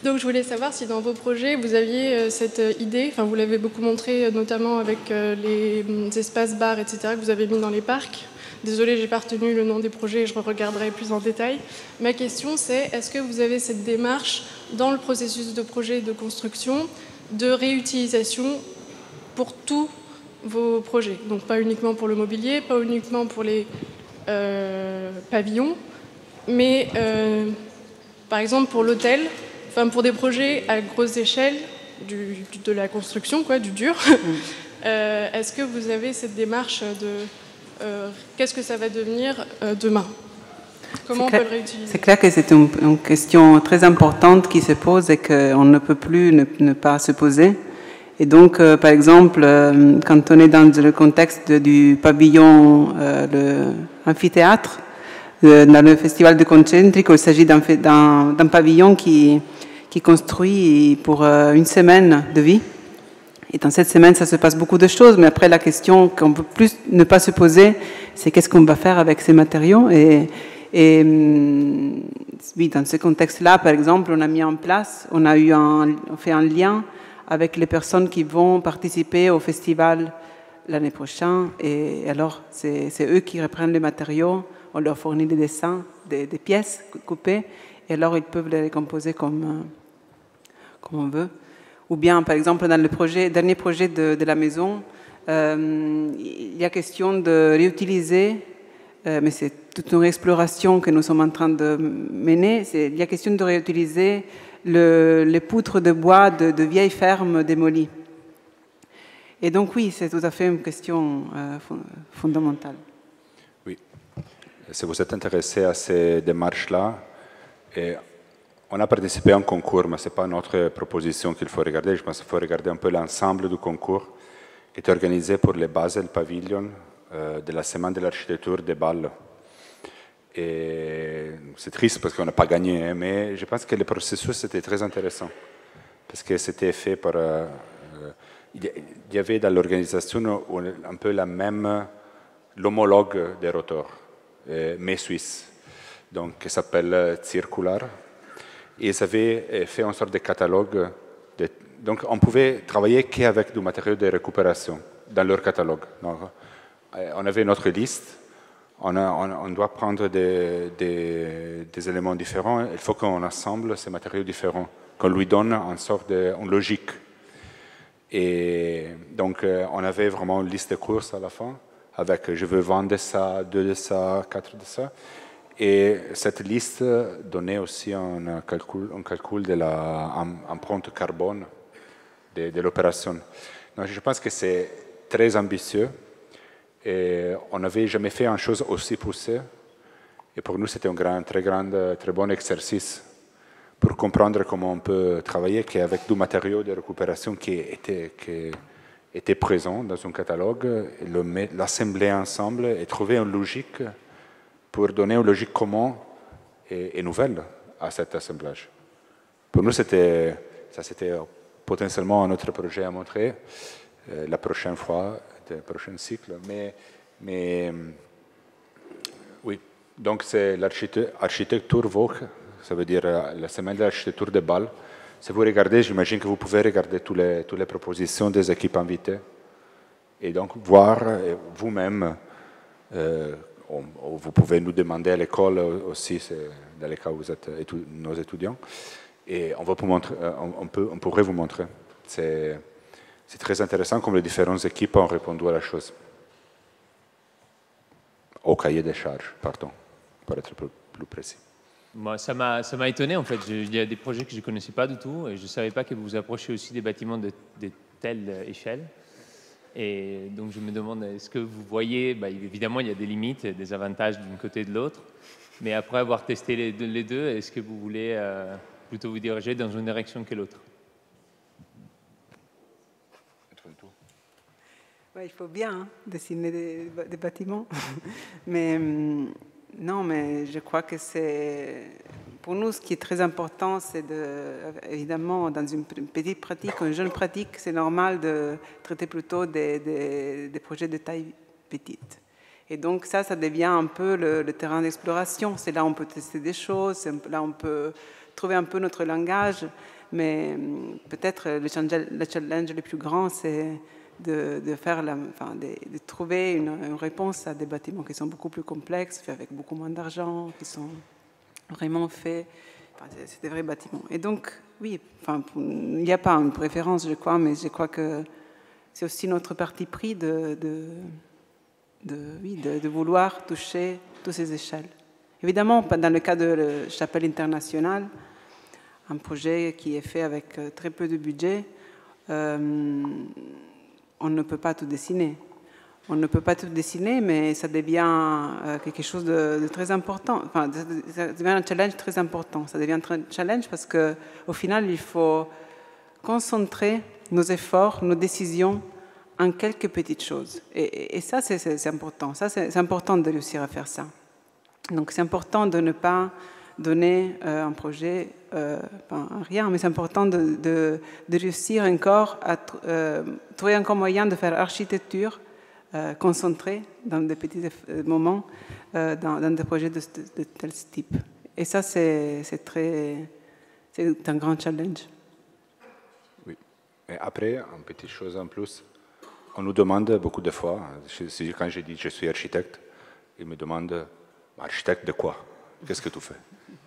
Donc je voulais savoir si dans vos projets, vous aviez cette idée, enfin vous l'avez beaucoup montré, notamment avec les espaces bars, etc., que vous avez mis dans les parcs. Désolée, je n'ai pas retenu le nom des projets, je regarderai plus en détail. Ma question, c'est est-ce que vous avez cette démarche dans le processus de projet de construction de réutilisation pour tous vos projets? Donc pas uniquement pour le mobilier, pas uniquement pour les pavillons, mais par exemple pour l'hôtel, enfin pour des projets à grosse échelle de la construction, quoi, du dur. Est-ce que vous avez cette démarche de qu'est-ce que ça va devenir demain? Comment on peut le réutiliser? C'est clair que c'est une question très importante qui se pose et qu'on ne peut plus ne pas se poser. Et donc, par exemple, quand on est dans le contexte du pavillon, l'amphithéâtre, dans le festival de Concentrico, il s'agit d'un pavillon qui qui construit pour une semaine de vie. Et dans cette semaine, ça se passe beaucoup de choses, mais après, la question qu'on peut plus ne pas se poser, c'est qu'est-ce qu'on va faire avec ces matériaux. Et oui, dans ce contexte-là, par exemple, on a mis en place, on fait un lien avec les personnes qui vont participer au festival l'année prochaine. Et alors, c'est eux qui reprennent les matériaux, on leur fournit des dessins, des pièces coupées, et alors ils peuvent les recomposer comme on veut. Ou bien, par exemple, dans le dernier projet de la maison, il y a question de réutiliser, mais c'est toute une exploration que nous sommes en train de mener, il y a question de réutiliser les poutres de bois de vieilles fermes démolies. Et donc oui, c'est tout à fait une question fondamentale. Oui. Si vous êtes intéressé à ces démarches-là, on a participé à un concours, mais ce n'est pas notre proposition qu'il faut regarder. Je pense qu'il faut regarder un peu l'ensemble du concours qui est organisé pour les Basel Pavilion de la Semaine de l'Architecture de Bâle. Et c'est triste parce qu'on n'a pas gagné, mais je pense que le processus était très intéressant parce que c'était fait par... il y avait dans l'organisation un peu l'homologue des rotors, mais suisse, donc qui s'appelle Circular. Et ils avaient fait une sorte de catalogue. Donc on pouvait travailler qu'avec du matériau de récupération dans leur catalogue. Donc, on avait notre liste. On doit prendre des éléments différents. Il faut qu'on assemble ces matériaux différents, qu'on lui donne une sorte de logique. Et donc, on avait vraiment une liste de courses à la fin, avec je veux vendre ça, 2 de ça, 4 de ça. Et cette liste donnait aussi un calcul de l'empreinte carbone de l'opération. Donc, je pense que c'est très ambitieux. Et on n'avait jamais fait une chose aussi poussée. Et pour nous, c'était un très bon exercice pour comprendre comment on peut travailler avec du matériau de récupération qui était présent dans un catalogue, l'assembler ensemble et trouver une logique pour donner une logique commune et nouvelle à cet assemblage. Pour nous, c'était potentiellement un autre projet à montrer la prochaine fois, le prochain cycle. Mais oui, donc c'est l'architecture Woche, ça veut dire la semaine de l'architecture de Bâle. Si vous regardez, j'imagine que vous pouvez regarder toutes les propositions des équipes invitées et donc voir vous-même, vous pouvez nous demander à l'école aussi, dans les cas où vous êtes nos étudiants, et on pourrait vous montrer. C'est très intéressant comme les différentes équipes ont répondu à la chose. Au cahier des charges, pardon, pour être plus précis. Moi, ça m'a étonné en fait. Il y a des projets que je ne connaissais pas du tout et je ne savais pas que vous vous approchiez aussi des bâtiments de telle échelle. Et donc je me demande, est-ce que vous voyez, évidemment il y a des limites, des avantages d'un côté et de l'autre, mais après avoir testé les deux, est-ce que vous voulez plutôt vous diriger dans une direction que l'autre? Ouais, il faut bien dessiner des bâtiments, mais non, mais je crois que pour nous, ce qui est très important, c'est évidemment, dans une petite pratique, une jeune pratique, c'est normal de traiter plutôt des projets de taille petite. Et donc ça devient un peu le terrain d'exploration. C'est là où on peut tester des choses, c'est là où on peut trouver un peu notre langage, mais peut-être le challenge le plus grand, c'est de trouver une réponse à des bâtiments qui sont beaucoup plus complexes, faits avec beaucoup moins d'argent, qui sont vraiment faits. C'est des vrais bâtiments. Et donc, oui, il n'y a pas une préférence, je crois, mais je crois que c'est aussi notre parti pris de vouloir toucher toutes ces échelles. Évidemment, dans le cas de la Chapelle internationale, un projet qui est fait avec très peu de budget, on ne peut pas tout dessiner. On ne peut pas tout dessiner, mais ça devient quelque chose de très important. Enfin, ça devient un challenge très important. Ça devient un challenge parce qu'au final, il faut concentrer nos efforts, nos décisions en quelques petites choses. Et ça, c'est important. Ça, c'est important de réussir à faire ça. Donc, c'est important de ne pas donner un projet, rien, mais c'est important de réussir encore à trouver encore moyen de faire architecture concentrée dans des petits moments, dans des projets de tel type. Et ça, c'est un grand challenge. Oui. Et après, une petite chose en plus, on nous demande beaucoup de fois, quand je dis je suis architecte, ils me demandent, architecte de quoi? Qu'est-ce que tu fais?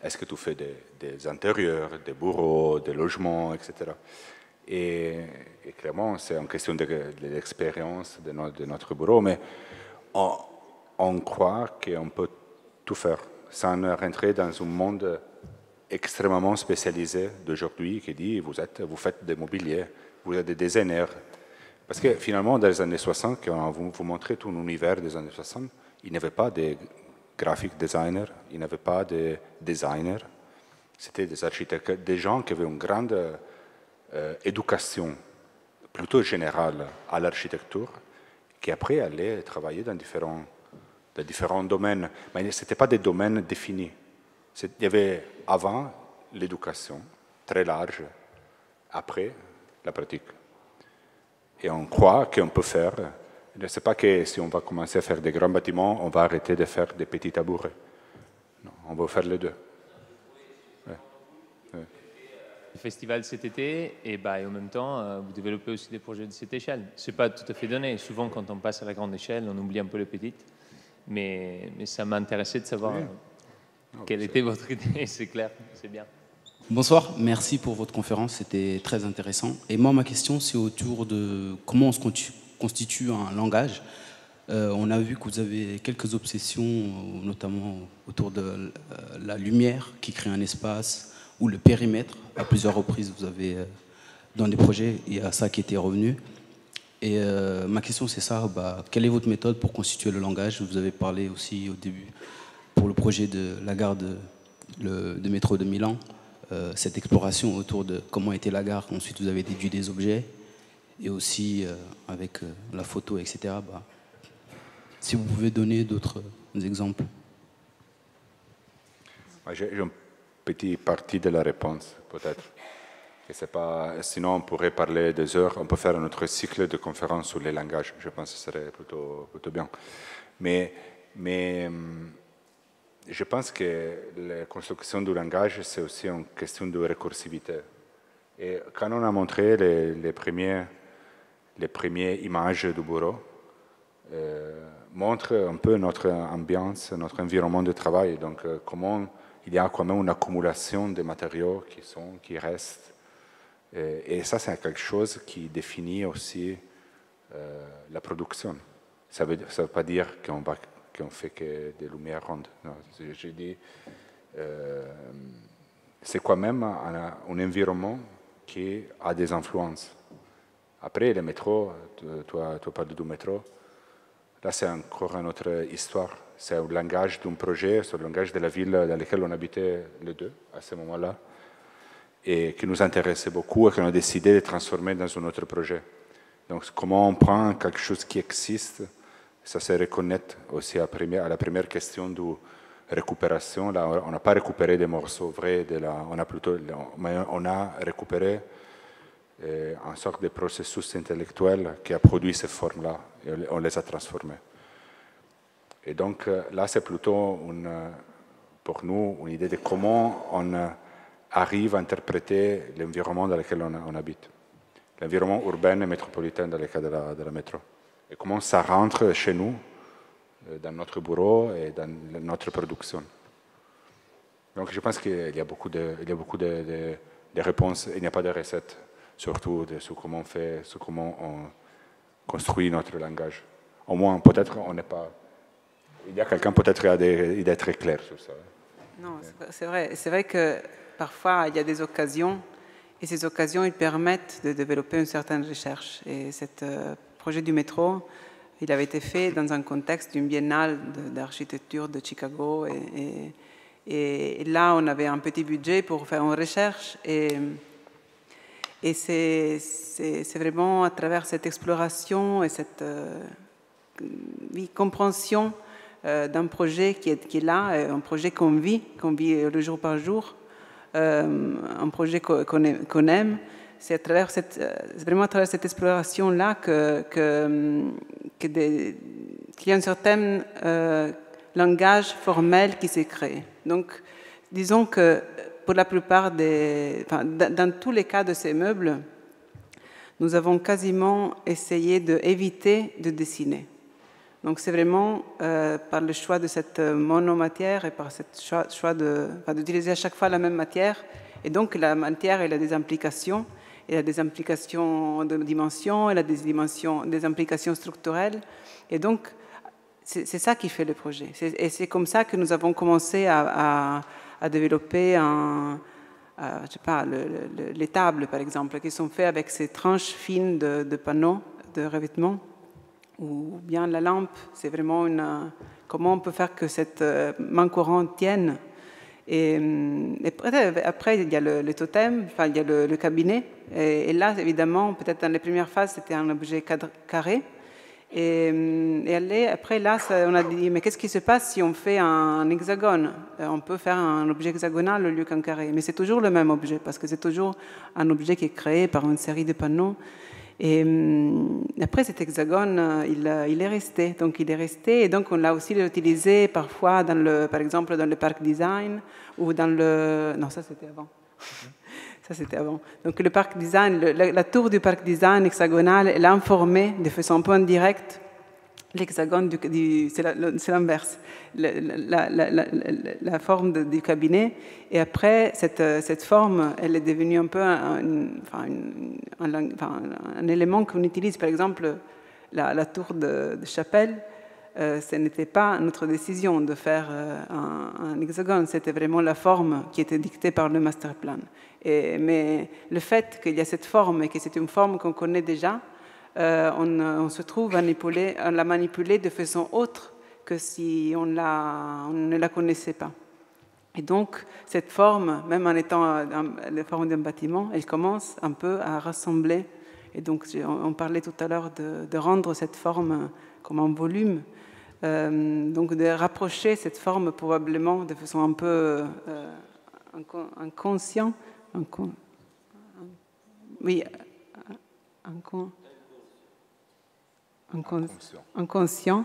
Est-ce que tu fais des intérieurs, des bureaux, des logements, etc. Et clairement, c'est une question de l'expérience de notre bureau, mais on croit qu'on peut tout faire sans rentrer dans un monde extrêmement spécialisé d'aujourd'hui qui dit vous faites des mobiliers, vous êtes des designers. Parce que finalement, dans les années 60, quand vous montrez tout l'univers des années 60, il n'y avait pas de graphic designers, il n'y avait pas de designers. C'était des architectes, des gens qui avaient une grande éducation plutôt générale à l'architecture, qui après allaient travailler dans différents domaines. Mais ce n'étaient pas des domaines définis. Il y avait avant l'éducation, très large, après la pratique. Et on croit qu'on peut faire. Ce n'est pas que si on va commencer à faire des grands bâtiments, on va arrêter de faire des petits tabourets. Non, on va faire les deux. Ouais. Ouais. Le festival cet été, et en même temps, vous développez aussi des projets de cette échelle. Ce n'est pas tout à fait donné. Souvent, quand on passe à la grande échelle, on oublie un peu les petites. Mais ça m'intéressait de savoir quelle était votre idée. C'est clair, c'est bien. Bonsoir, merci pour votre conférence, c'était très intéressant. Et moi, ma question, c'est autour de comment on se constitue un langage. On a vu que vous avez quelques obsessions, notamment autour de la lumière qui crée un espace, ou le périmètre. À plusieurs reprises, vous avez, dans des projets, il y a ça qui était revenu. Et ma question, c'est ça, quelle est votre méthode pour constituer le langage? Vous avez parlé aussi au début, pour le projet de la gare de métro de Milan, cette exploration autour de comment était la gare. Ensuite, vous avez déduit des objets, et aussi avec la photo, etc. Si vous pouvez donner d'autres exemples. J'ai une petite partie de la réponse, peut-être. Sinon, on pourrait parler des heures. On peut faire un autre cycle de conférences sur les langages. Je pense que ce serait plutôt bien. Mais je pense que la construction du langage, c'est aussi une question de récursivité. Et quand on a montré les premières images du bureau, montre un peu notre ambiance, notre environnement de travail. Donc, comment il y a quand même une accumulation de matériaux qui restent. Et ça, c'est quelque chose qui définit aussi la production. Ça veut pas dire qu'on fait que des lumières rondes. Non, je dis, c'est quand même un environnement qui a des influences. Après, le métro, toi parles du métro, là c'est encore une autre histoire. C'est le langage d'un projet, c'est le langage de la ville dans laquelle on habitait les deux à ce moment-là, et qui nous intéressait beaucoup et qu'on a décidé de transformer dans un autre projet. Donc comment on prend quelque chose qui existe, ça se reconnaît aussi à la première question de récupération. Là, on n'a pas récupéré des morceaux vrais, on a récupéré une sorte de processus intellectuel qui a produit ces formes-là, et on les a transformées. Et donc là, c'est plutôt pour nous une idée de comment on arrive à interpréter l'environnement dans lequel on habite, l'environnement urbain et métropolitain dans le cas de la métro. Et comment ça rentre chez nous, dans notre bureau et dans notre production. Donc je pense qu'il y a beaucoup de réponses, il n'y a pas de recettes, surtout sur comment on construit notre langage. Au moins, peut-être, on n'est pas... Il y a quelqu'un peut-être qui a des idées très claires sur ça. Non, c'est vrai. C'est vrai que parfois, il y a des occasions, et ces occasions, ils permettent de développer une certaine recherche. Et ce projet du métro, il avait été fait dans un contexte d'une biennale d'architecture de Chicago. Et là, on avait un petit budget pour faire une recherche. Et c'est vraiment à travers cette exploration et cette compréhension d'un projet qui est là, un projet qu'on vit le jour par jour, un projet qu'on aime. C'est vraiment à travers cette exploration-là qu'il y a un certain langage formel qui s'est créé. Donc, disons que pour la plupart dans tous les cas de ces meubles, nous avons quasiment essayé d'éviter de dessiner. Donc c'est vraiment par le choix de cette monomatière et par ce choix d'utiliser à chaque fois la même matière. Et donc la matière, elle a des implications. Elle a des implications de dimension, elle a des implications structurelles. Et donc c'est ça qui fait le projet. Et c'est comme ça que nous avons commencé à développer je sais pas, les tables, par exemple, qui sont faites avec ces tranches fines de panneaux de revêtement, ou bien la lampe. C'est vraiment comment on peut faire que cette main courante tienne. Et après, il y a le totem, enfin, il y a le cabinet. Et là, évidemment, peut-être dans les premières phases, c'était un objet carré. Et après, là, on a dit, mais qu'est-ce qui se passe si on fait un hexagone? On peut faire un objet hexagonal au lieu qu'un carré. Mais c'est toujours le même objet, parce que c'est toujours un objet qui est créé par une série de panneaux. Et après, cet hexagone, il est resté. Donc, il est resté. Et donc, on l'a aussi utilisé parfois, par exemple, dans le parc design ou dans le... Non, ça, c'était avant. Ça, c'était avant. Donc, le parc design, la tour du parc design hexagonal, elle a informé de façon un peu indirecte l'hexagone, c'est l'inverse, la forme du cabinet. Et après, cette forme, elle est devenue un peu un élément qu'on utilise. Par exemple, la tour de chapelle, ce n'était pas notre décision de faire un hexagone, c'était vraiment la forme qui était dictée par le master plan. Mais le fait qu'il y a cette forme et que c'est une forme qu'on connaît déjà, on se trouve à la manipuler de façon autre que si on ne la connaissait pas. Et donc, cette forme, même en étant la forme d'un bâtiment, elle commence un peu à rassembler. Et donc, on parlait tout à l'heure de rendre cette forme comme un volume. Donc, de rapprocher cette forme probablement de façon un peu inconsciente. Inconscient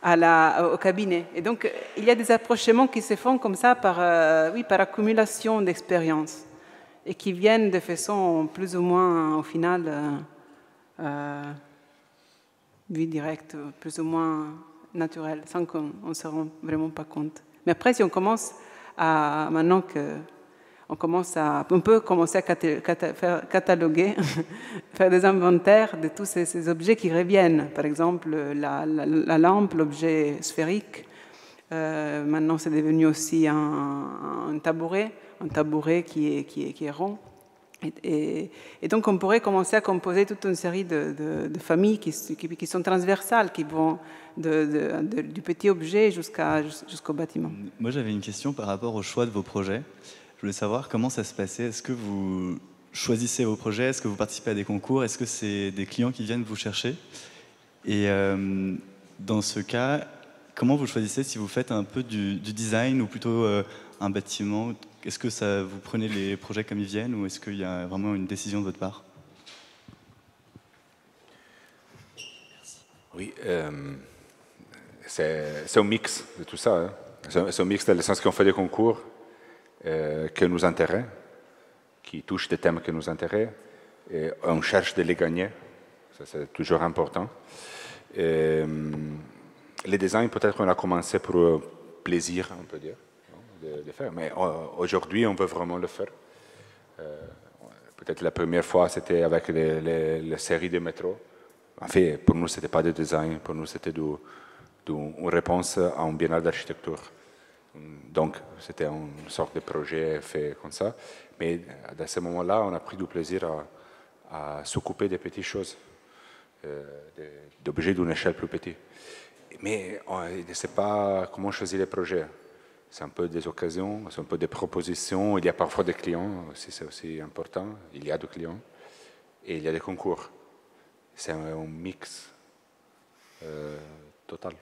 au cabinet. Et donc, il y a des approchements qui se font comme ça par accumulation d'expériences et qui viennent de façon plus ou moins, au final, vue directe, plus ou moins naturelle, sans qu'on ne se rende vraiment pas compte. Mais après, si on commence maintenant que on peut commencer à faire cataloguer, faire des inventaires de tous ces objets qui reviennent. Par exemple, la lampe, l'objet sphérique. Maintenant, c'est devenu aussi un tabouret qui est rond. Et donc, on pourrait commencer à composer toute une série de familles qui sont transversales, qui vont du petit objet jusqu'au bâtiment. Moi, j'avais une question par rapport au choix de vos projets. Je voulais savoir comment ça se passait. Est-ce que vous choisissez vos projets? Est-ce que vous participez à des concours? Est-ce que c'est des clients qui viennent vous chercher? Et dans ce cas, comment vous choisissez si vous faites un peu du design ou plutôt un bâtiment? Est-ce que vous prenez les projets comme ils viennent ou est-ce qu'il y a vraiment une décision de votre part? Oui, c'est un mix de tout ça. Hein. C'est un mix dans le sens qu'on fait des concours qui nous intéressent, qui touchent des thèmes qui nous intéressent, et on cherche de les gagner. Ça, c'est toujours important. Les designs, peut-être on a commencé pour plaisir, on peut dire, de faire, mais aujourd'hui, on veut vraiment le faire. Peut-être la première fois, c'était avec les séries de métro. En fait, pour nous, ce n'était pas de design, pour nous, c'était une réponse à un biennale d'architecture. Donc, c'était une sorte de projet fait comme ça. Mais à ce moment-là, on a pris du plaisir à s'occuper des petites choses, d'objets d'une échelle plus petite. Mais on ne sait pas comment choisir les projets. C'est un peu des occasions, c'est un peu des propositions. Il y a parfois des clients, c'est aussi important. Il y a des clients et il y a des concours. C'est un mix total.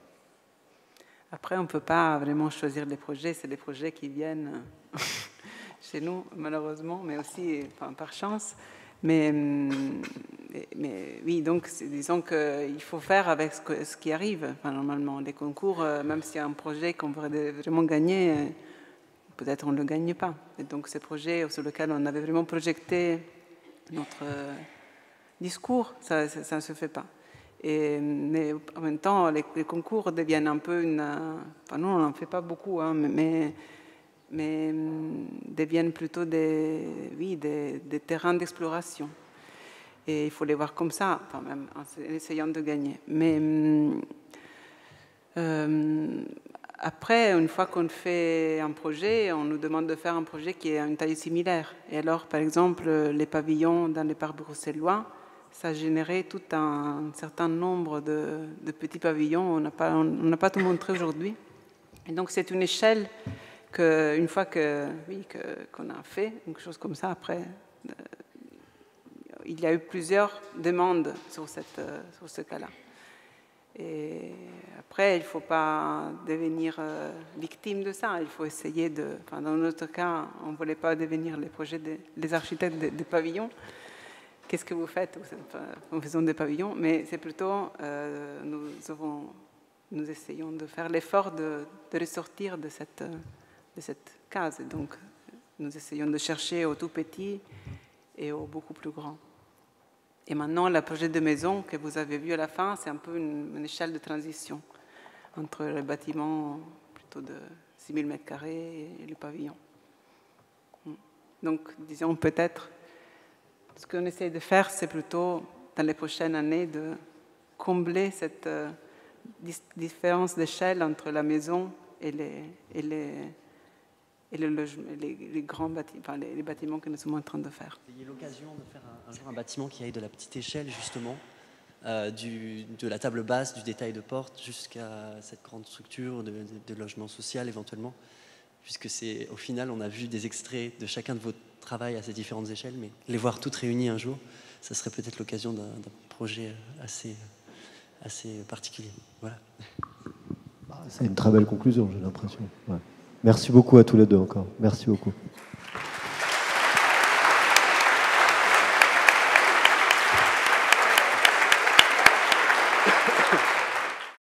Après, on ne peut pas vraiment choisir les projets, c'est les projets qui viennent chez nous, malheureusement, mais aussi par chance. Mais oui, donc disons qu'il faut faire avec ce qui arrive. Normalement, les concours, même s'il y a un projet qu'on voudrait vraiment gagner, peut-être on ne le gagne pas. Et donc ces projets sur lesquels on avait vraiment projeté notre discours, ça ne se fait pas. Mais en même temps, les concours deviennent un peu une... Enfin non, on n'en fait pas beaucoup, hein, mais deviennent plutôt des terrains d'exploration. Et il faut les voir comme ça, enfin même en essayant de gagner. Mais après, une fois qu'on fait un projet, on nous demande de faire un projet qui est à une taille similaire. Et alors, par exemple, les pavillons dans les parcs bruxellois, ça a généré tout un certain nombre de petits pavillons. On n'a pas tout montré aujourd'hui. Et donc, c'est une échelle qu'une fois qu'on a fait quelque chose comme ça, après, il y a eu plusieurs demandes sur ce cas-là. Et après, il ne faut pas devenir victime de ça. Il faut essayer de... Enfin, dans notre cas, on ne voulait pas devenir les architectes des pavillons. Qu'est-ce que vous faites en faisant des pavillons? Mais c'est plutôt... nous essayons de faire l'effort de ressortir de cette case. Et donc, nous essayons de chercher au tout petit et au beaucoup plus grand. Et maintenant, le projet de maison que vous avez vu à la fin, c'est un peu une échelle de transition entre les bâtiments plutôt de 6000 m² et le pavillon. Donc, disons peut-être, ce qu'on essaie de faire, c'est plutôt, dans les prochaines années, de combler cette différence d'échelle entre la maison et les grands bâtiments, enfin, les bâtiments que nous sommes en train de faire. Il y a eu l'occasion de faire un jour un bâtiment qui aille de la petite échelle, justement, de la table basse, du détail de porte, jusqu'à cette grande structure de logement social, éventuellement. Puisque au final, on a vu des extraits de chacun de vos travaux à ces différentes échelles, mais les voir toutes réunies un jour, ça serait peut-être l'occasion d'un projet assez particulier. Voilà. C'est une très belle conclusion, j'ai l'impression. Ouais. Merci beaucoup à tous les deux encore. Merci beaucoup.